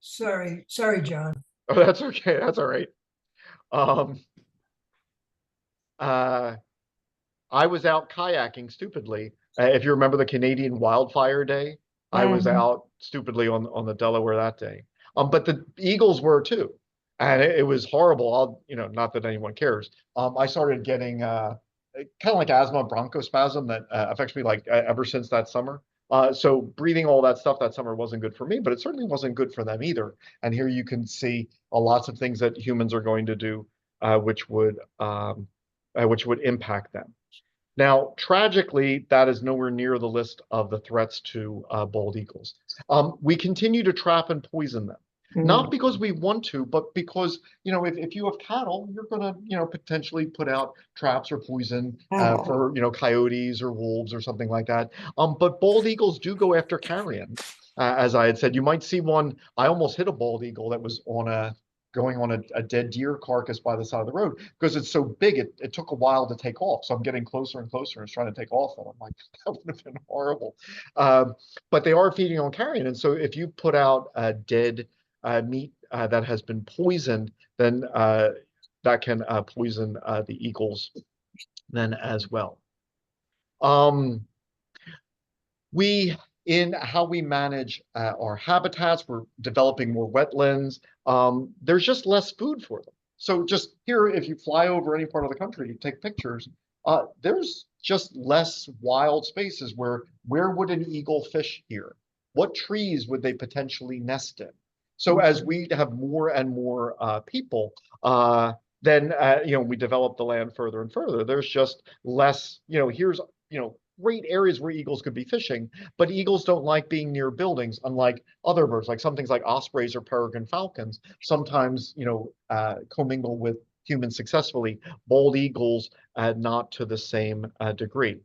Sorry, John. Oh, that's okay. That's all right. I was out kayaking stupidly. If you remember the Canadian Wildfire Day, I was out stupidly on the Delaware that day. But the eagles were too. And it was horrible. Not that anyone cares. I started getting kind of like asthma, bronchospasm that affects me like ever since that summer. So breathing all that stuff that summer wasn't good for me, but it certainly wasn't good for them either. And here you can see lots of things that humans are going to do, which would impact them. Now, tragically, that is nowhere near the list of the threats to bald eagles. We continue to trap and poison them. Not because we want to, but because, if you have cattle, you're going to, potentially put out traps or poison for, coyotes or wolves or something like that. But bald eagles do go after carrion. As I had said, you might see one. I almost hit a bald eagle that was going on a dead deer carcass by the side of the road, because it's so big, it took a while to take off. So I'm getting closer and closer, and it's trying to take off, and I'm like, that would have been horrible. But they are feeding on carrion, and so if you put out dead meat that has been poisoned, then that can poison the eagles then as well. In how we manage our habitats, we're developing more wetlands. There's just less food for them. So just here, if you fly over any part of the country, you take pictures, there's just less wild spaces where would an eagle fish here? what trees would they potentially nest in? So as we have more and more people, then we develop the land further and further. There's just less, here's, great areas where eagles could be fishing, but eagles don't like being near buildings, unlike other birds, like some things like ospreys or peregrine falcons, sometimes, commingle with humans successfully. Bald eagles, not to the same degree.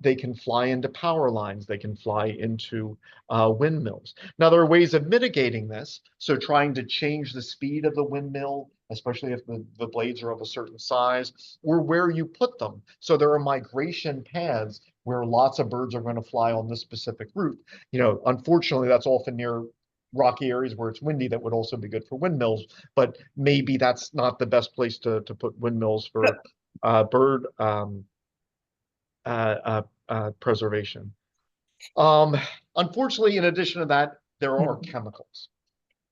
They can fly into power lines. They can fly into windmills. Now, there are ways of mitigating this. So trying to change the speed of the windmill, especially if the blades are of a certain size, or where you put them. So there are migration paths where lots of birds are going to fly on this specific route. Unfortunately, that's often near rocky areas where it's windy. That would also be good for windmills, but maybe that's not the best place to put windmills for bird preservation. Unfortunately, in addition to that, there are chemicals.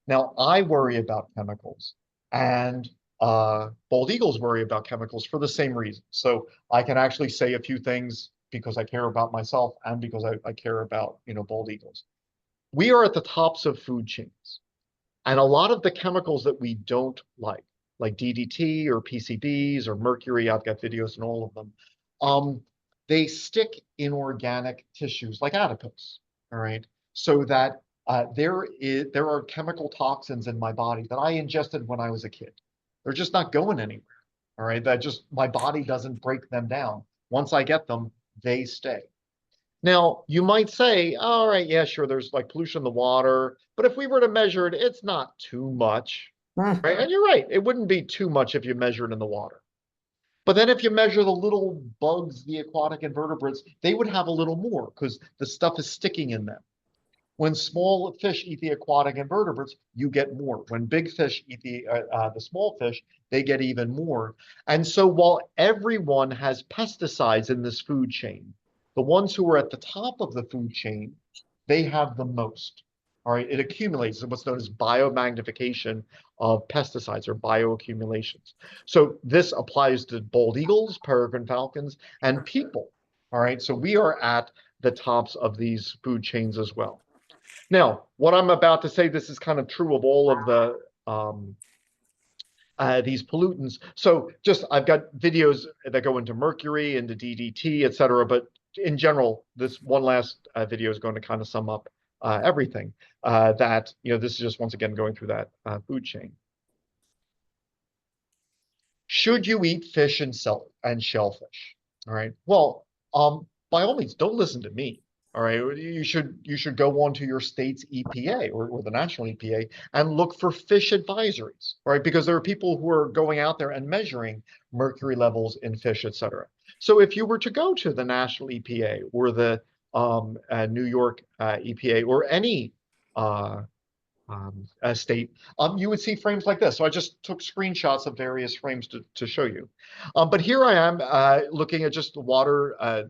Now, I worry about chemicals, and bald eagles worry about chemicals for the same reason. So I can actually say a few things because I care about myself and because I care about, bald eagles. We are at the tops of food chains, and a lot of the chemicals that we don't like DDT or PCBs or mercury, I've got videos on all of them, they stick in organic tissues like adipose, all right? So that there are chemical toxins in my body that I ingested when I was a kid. They're just not going anywhere, all right? My body doesn't break them down. Once I get them, they stay. Now, you might say, all right, yeah, sure, there's like pollution in the water, but if we were to measure it, it's not too much, right? And you're right, it wouldn't be too much if you measure it in the water. But then if you measure the little bugs, the aquatic invertebrates, they would have a little more because the stuff is sticking in them. When small fish eat the aquatic invertebrates, you get more. When big fish eat the small fish, they get even more. And so while everyone has pesticides in this food chain, the ones who are at the top of the food chain, they have the most. All right, it accumulates in what's known as biomagnification of pesticides or bioaccumulations. So this applies to bald eagles, peregrine falcons, and people. All right, so we are at the tops of these food chains as well. Now, what I'm about to say, this is kind of true of all of the these pollutants. So I've got videos that go into mercury, into DDT, et cetera. But in general, this one last video is going to kind of sum up everything that, this is just once again going through that food chain. Should you eat fish and shellfish? All right. Well, by all means, don't listen to me. All right, you should go on to your state's EPA or the national EPA and look for fish advisories, right? Because there are people who are going out there and measuring mercury levels in fish, et cetera. So if you were to go to the national EPA or the New York EPA or any state, you would see frames like this. So I just took screenshots of various frames to show you. But here I am looking at just the water.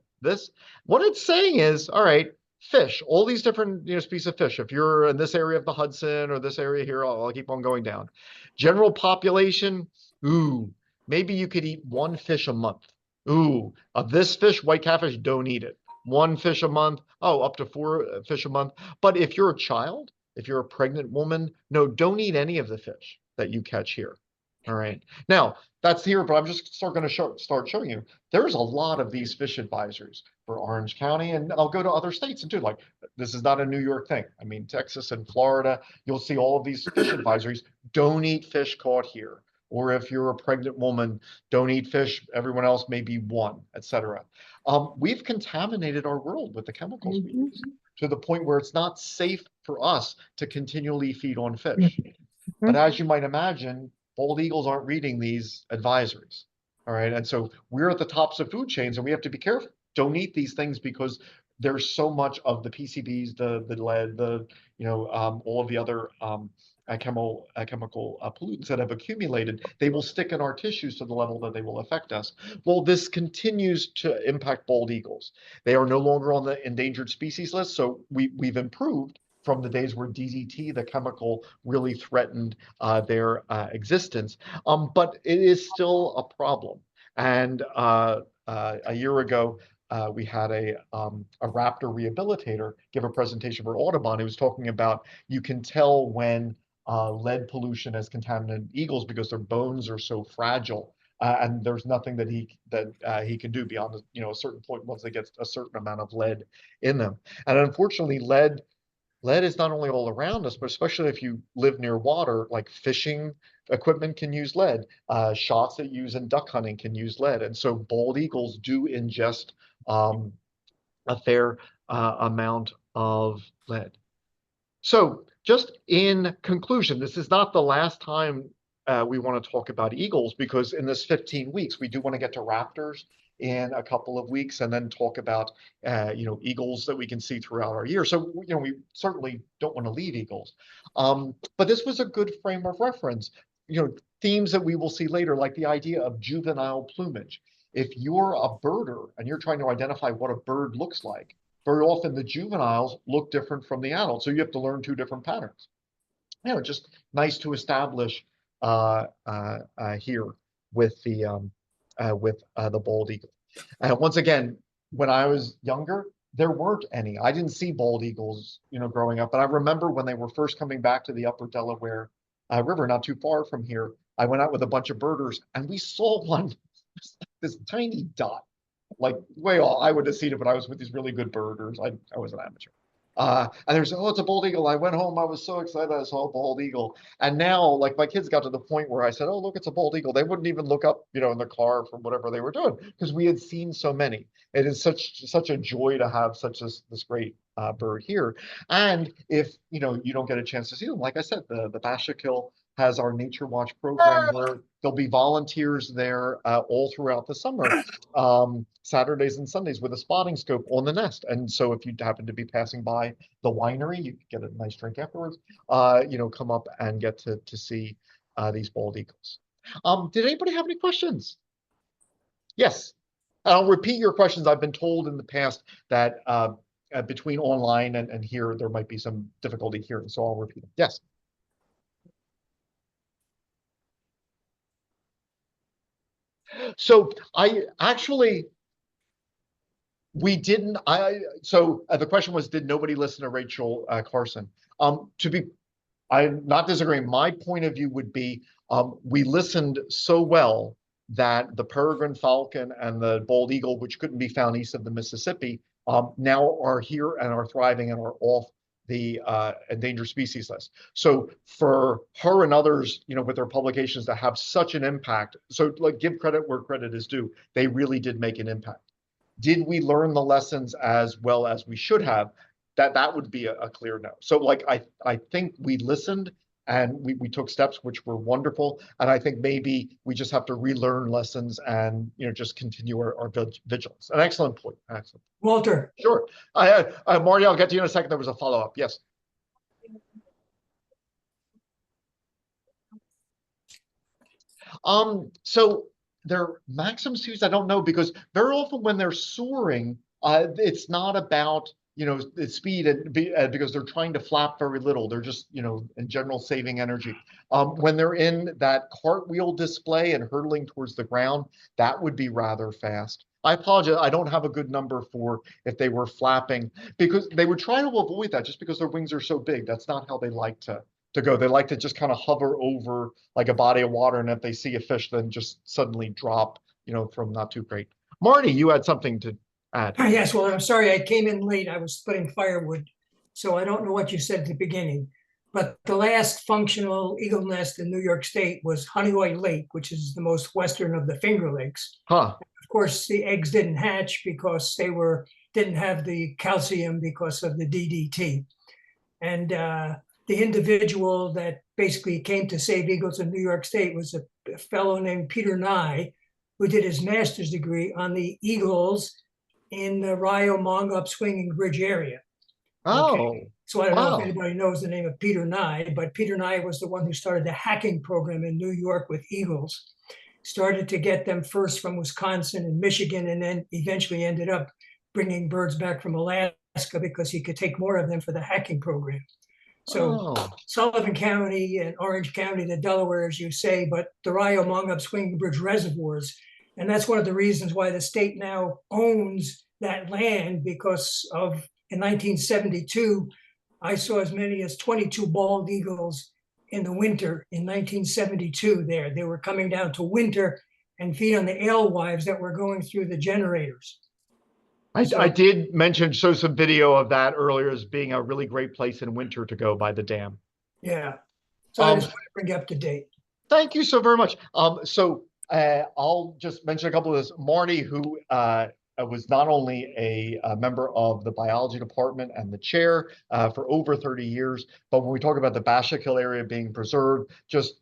What it's saying is, all right, fish, all these different species of fish. If you're in this area of the Hudson or this area here, I'll keep on going down. General population, maybe you could eat one fish a month. Of this fish, white catfish, don't eat it. One fish a month, up to 4 fish a month. But if you're a child, if you're a pregnant woman, no, don't eat any of the fish that you catch here. All right. Now, that's here, but I'm just going to start showing you. There's a lot of these fish advisories for Orange County, and I'll go to other states and too. Like, this is not a New York thing. I mean, Texas and Florida, you'll see all of these fish advisories. Don't eat fish caught here. Or if you're a pregnant woman, don't eat fish. Everyone else maybe one, etc. We've contaminated our world with the chemicals we use to the point where it's not safe for us to continually feed on fish. But as you might imagine, bald eagles aren't reading these advisories. All right. And so we're at the tops of food chains and we have to be careful. Don't eat these things because there's so much of the PCBs, the lead, all of the other chemical pollutants that have accumulated. They will stick in our tissues to the level that they will affect us. Well, this continues to impact bald eagles. They are no longer on the endangered species list. So we've improved from the days where DDT, the chemical, really threatened their existence. But it is still a problem. And a year ago, we had a raptor rehabilitator give a presentation for Audubon. He was talking about you can tell when lead pollution has contaminated eagles because their bones are so fragile, and there's nothing that he can do beyond a certain point once they get a certain amount of lead in them. And unfortunately, lead is not only all around us, but especially if you live near water, like fishing equipment can use lead. Shots that use in duck hunting can use lead. And so bald eagles do ingest a fair amount of lead. So just in conclusion, this is not the last time we want to talk about eagles, because in this 15 weeks, we do want to get to raptors in a couple of weeks, and then talk about eagles that we can see throughout our year. So we certainly don't want to leave eagles, but this was a good frame of reference. Themes that we will see later, like the idea of juvenile plumage. If you're a birder and you're trying to identify what a bird looks like, very often the juveniles look different from the adults, so you have to learn two different patterns. Just nice to establish here with the bald eagle. And once again, when I was younger, there weren't any. I didn't see bald eagles, growing up. But I remember when they were first coming back to the Upper Delaware River, not too far from here. I went out with a bunch of birders, and we saw one, this tiny dot, like way off. I would have seen it, but I was with these really good birders. I was an amateur. And there's, oh, it's a bald eagle. I went home. I was so excited. I saw a bald eagle. And now, like, my kids got to the point where I said, oh, look, it's a bald eagle. They wouldn't even look up, in the car from whatever they were doing, because we had seen so many. It is such a joy to have this great bird here. And if, you don't get a chance to see them, like I said, the Bashakill has our Nature Watch program where there'll be volunteers there all throughout the summer, Saturdays and Sundays, with a spotting scope on the nest. And so if you happen to be passing by the winery, you get a nice drink afterwards, come up and get to see these bald eagles. Did anybody have any questions? Yes. I'll repeat your questions. I've been told in the past that between online and here, there might be some difficulty hearing, so I'll repeat them. Yes. So we didn't, the question was, did nobody listen to Rachel Carson? I'm not disagreeing. My point of view would be, we listened so well that the peregrine falcon and the bald eagle, which couldn't be found east of the Mississippi, now are here and are thriving and are off the endangered species list. So for her and others, with their publications to have such an impact, so like, give credit where credit is due, they really did make an impact. Did we learn the lessons as well as we should have? That would be a clear no. So like, I think we listened and we took steps which were wonderful. And I think maybe we just have to relearn lessons and, just continue our vigilance. An excellent point. Excellent. Walter. Sure. Marty, I'll get to you in a second. There was a follow-up. Yes. So their maximum speeds, I don't know, because very often when they're soaring, it's not about, the speed because they're trying to flap very little. They're just, in general, saving energy. When they're in that cartwheel display and hurtling towards the ground, that would be rather fast. I apologize. I don't have a good number for if they were flapping, because they would try to avoid that just because their wings are so big. That's not how they like to go. They like to just kind of hover over like a body of water. And if they see a fish, then just suddenly drop, from not too great. Marty, you had something to add. Yes, well, I'm sorry, I came in late. I was splitting firewood, so I don't know what you said at the beginning. But the last functional eagle nest in New York State was Honeoye Lake, which is the most western of the Finger Lakes. Huh. Of course, the eggs didn't hatch because they didn't have the calcium because of the DDT. And the individual that basically came to save eagles in New York State was a fellow named Peter Nye, who did his master's degree on the eagles in the Rio-Mongup Swinging Bridge area. Oh, okay. So I don't know wow. if anybody knows the name of Peter Nye, but Peter Nye was the one who started the hacking program in New York with eagles. Started to get them first from Wisconsin and Michigan, and then eventually ended up bringing birds back from Alaska because he could take more of them for the hacking program. So Sullivan County and Orange County, the Delaware, as you say, but the Rio-Mongup Swinging Bridge reservoirs. And that's one of the reasons why the state now owns that land because in 1972, I saw as many as 22 bald eagles in the winter in 1972 there. They were coming down to winter and feed on the alewives that were going through the generators. I did show some video of that earlier as being a really great place in winter to go by the dam. Yeah. So I just want to bring you up to date. Thank you so very much. I'll just mention a couple of this. Marty, who was not only a member of the biology department and the chair for over 30 years, but when we talk about the Bashakill area being preserved, just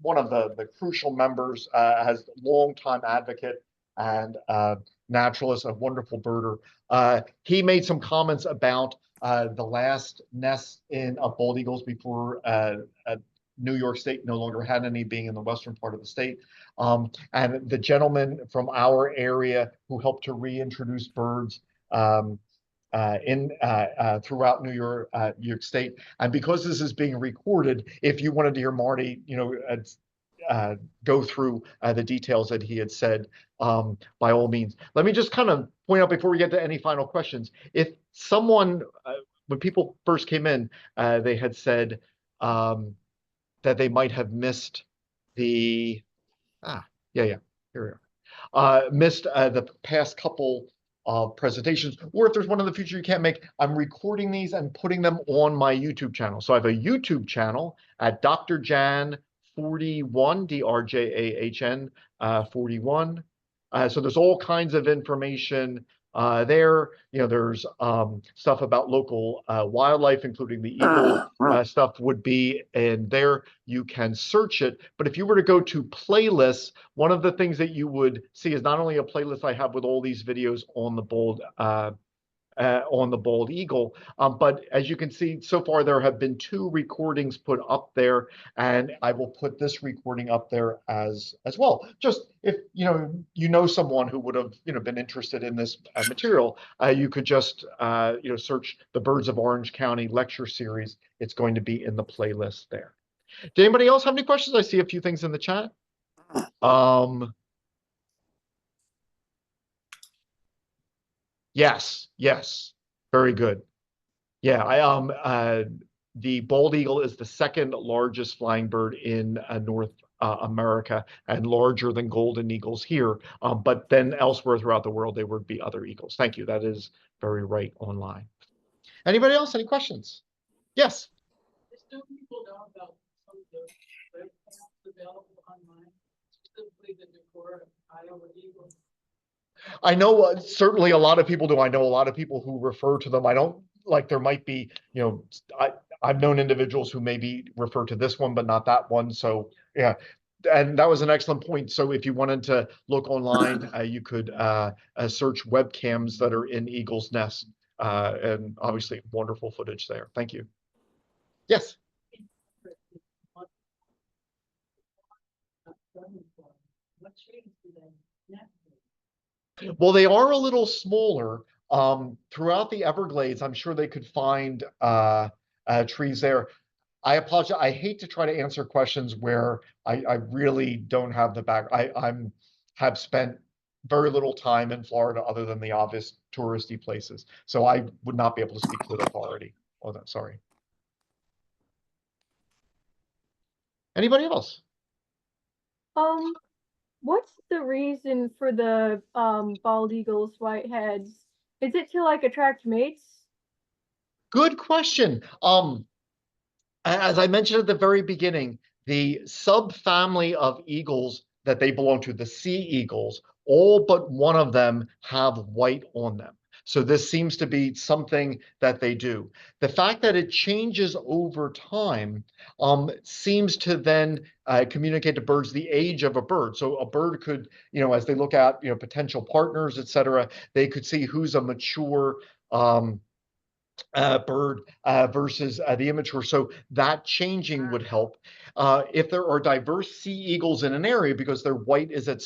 one of the crucial members, has long-time advocate and naturalist, a wonderful birder. He made some comments about the last nest of bald eagles before New York State no longer had any, being in the western part of the state. And the gentleman from our area who helped to reintroduce birds throughout New York State. And because this is being recorded, if you wanted to hear Marty, go through the details that he had said, by all means. Let me just kind of point out before we get to any final questions. If someone, when people first came in, they had said that they might have missed the, here we are. Missed the past couple of presentations, or if there's one in the future you can't make, I'm recording these and putting them on my YouTube channel. So I have a YouTube channel at Dr. Jan 41, DRJAHN 41. So there's all kinds of information there. There's stuff about local wildlife, including the eagle stuff would be in there. You can search it. But if you were to go to playlists, one of the things that you would see is not only a playlist I have with all these videos on the bald eagle, but as you can see, so far there have been 2 recordings put up there, and I will put this recording up there as well. Just if someone who would have been interested in this material, you could just search the Birds of Orange County lecture series. It's going to be in the playlist there. Did anybody else have any questions? I see a few things in the chat. Yes, very good. Yeah, the bald eagle is the 2nd largest flying bird in North America and larger than golden eagles here. But then elsewhere throughout the world, there would be other eagles. Thank you. That is very right online. Anybody else? Any questions? Yes. Still people know about some of the webcasts available online, specifically the Decorah Iowa Eagle. I know certainly a lot of people do. I know a lot of people who refer to them. I don't like, there might be, I've known individuals who maybe refer to this one, but not that one. So yeah, and that was an excellent point. So if you wanted to look online, you could search webcams that are in Eagle's Nest, and obviously wonderful footage there. Thank you. Yes. What trees do they nest in? Well, they are a little smaller. Throughout the Everglades, I'm sure they could find trees there. I apologize. I hate to try to answer questions where I really don't have the back. Have spent very little time in Florida other than the obvious touristy places. So I would not be able to speak with authority on that. Sorry. Anybody else? What's the reason for the bald eagles, whiteheads? Is it to like attract mates? Good question. As I mentioned at the very beginning, the subfamily of eagles that they belong to, the sea eagles, all but one of them have white on them. So this seems to be something that they do. The fact that it changes over time seems to then communicate to birds the age of a bird. So a bird could, as they look at, potential partners, et cetera, they could see who's a mature bird versus the immature. So that changing would help. If there are diverse sea eagles in an area, because their white is at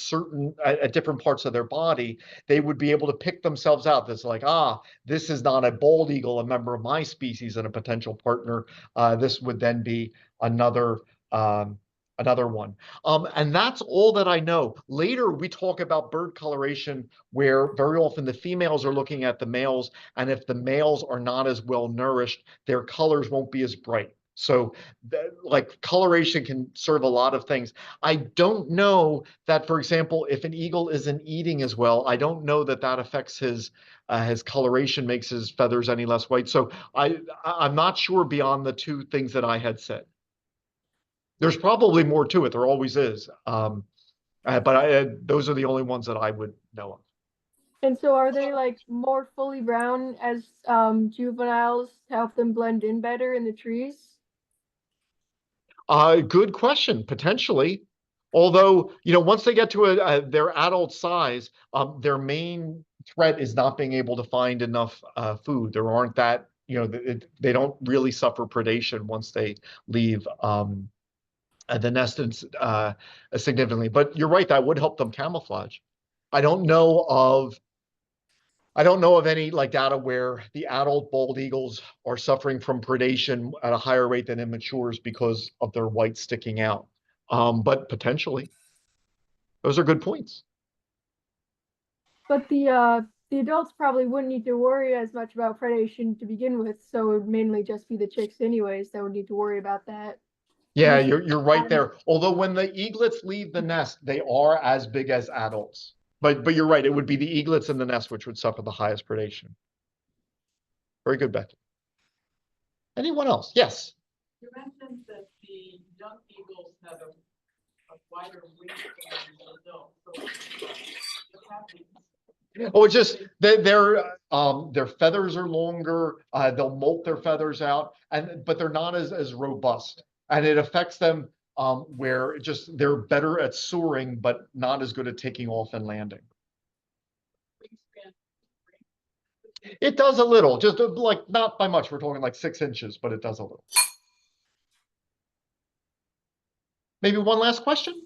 different parts of their body, they would be able to pick themselves out. That's like, this is not a bald eagle, a member of my species and a potential partner. This would then be another another one. And that's all that I know. Later, we talk about bird coloration, where very often the females are looking at the males, and if the males are not as well nourished, their colors won't be as bright. So like coloration can serve a lot of things. I don't know that, for example, if an eagle isn't eating as well, I don't know that that affects his coloration, makes his feathers any less white. So I'm not sure beyond the two things that I had said. There's probably more to it. There always is. But those are the only ones that I would know of. And so are they like more fully brown as juveniles to help them blend in better in the trees? Good question, potentially. Although, once they get to their adult size, their main threat is not being able to find enough food. There aren't that, they don't really suffer predation once they leave the nest significantly. But you're right, that would help them camouflage. I don't know of any like data where the adult bald eagles are suffering from predation at a higher rate than immatures because of their white sticking out. But potentially, those are good points. But the adults probably wouldn't need to worry as much about predation to begin with, so it would mainly just be the chicks anyways that would need to worry about that. Yeah, you're right there. Although when the eaglets leave the nest, they are as big as adults. But you're right, it would be the eaglets in the nest which would suffer the highest predation. Very good, Becky. Anyone else? Yes. You mentioned that the young eagles have a wider wingspan than the adults. So what happens? Oh, it's just their feathers are longer. They'll molt their feathers out, but they're not as robust, and it affects them where they're better at soaring, but not as good at taking off and landing. Wingspan. It does a little, just like not by much. We're talking like 6 inches, but it does a little. Maybe one last question.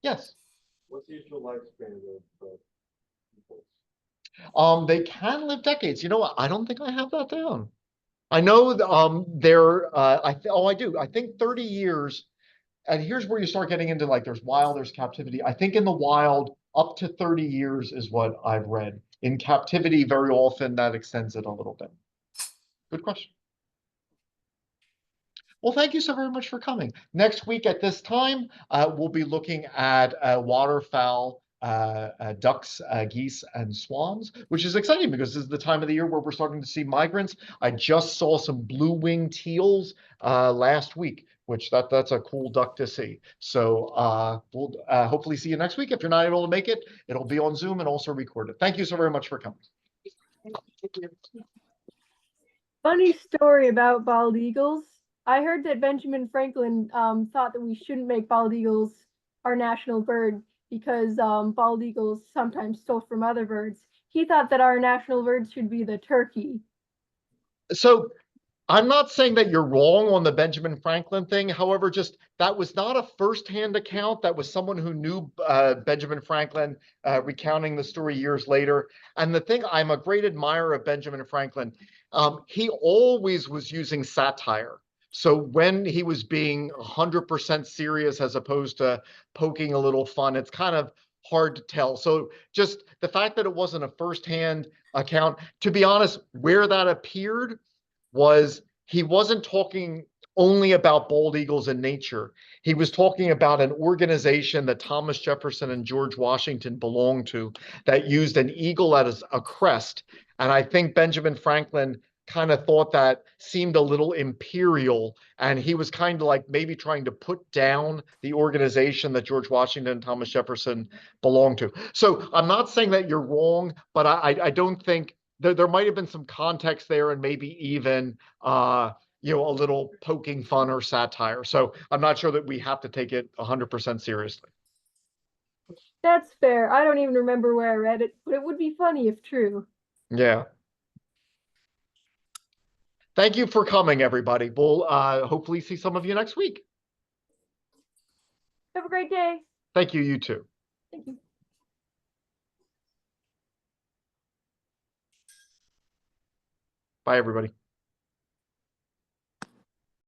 Yes. What's the usual lifespan of eagles? They can live decades. You know what? I don't think I have that down. I know they're I do. I think 30 years. And here's where you start getting into like there's wild, there's captivity. I think in the wild, up to 30 years is what I've read. In captivity, very often that extends it a little bit. Good question. Well, thank you so very much for coming. Next week at this time, we'll be looking at waterfowl, ducks, geese, and swans, which is exciting because this is the time of the year where we're starting to see migrants. I just saw some blue-winged teals last week, which that's a cool duck to see. So we'll hopefully see you next week. If you're not able to make it, it'll be on Zoom and also recorded. Thank you so very much for coming. Funny story about bald eagles. I heard that Benjamin Franklin thought that we shouldn't make bald eagles our national bird because bald eagles sometimes stole from other birds. He thought that our national bird should be the turkey. So I'm not saying that you're wrong on the Benjamin Franklin thing. However, just that was not a firsthand account. That was someone who knew Benjamin Franklin recounting the story years later. And the thing, I'm a great admirer of Benjamin Franklin. He always was using satire. So when he was being 100% serious as opposed to poking a little fun, it's kind of hard to tell. So just the fact that it wasn't a firsthand account, to be honest, where that appeared was he wasn't talking only about bald eagles in nature. He was talking about an organization that Thomas Jefferson and George Washington belonged to that used an eagle as a crest. And I think Benjamin Franklin kind of thought that seemed a little imperial, and he was kind of like maybe trying to put down the organization that George Washington and Thomas Jefferson belonged to. So I'm not saying that you're wrong, but I don't think there might have been some context there and maybe even a little poking fun or satire. So I'm not sure that we have to take it 100% seriously. That's fair. I don't even remember where I read it, but it would be funny if true. Yeah. Thank you for coming, everybody. We'll hopefully see some of you next week. Have a great day. Thank you, you too. Thank you. Bye, everybody.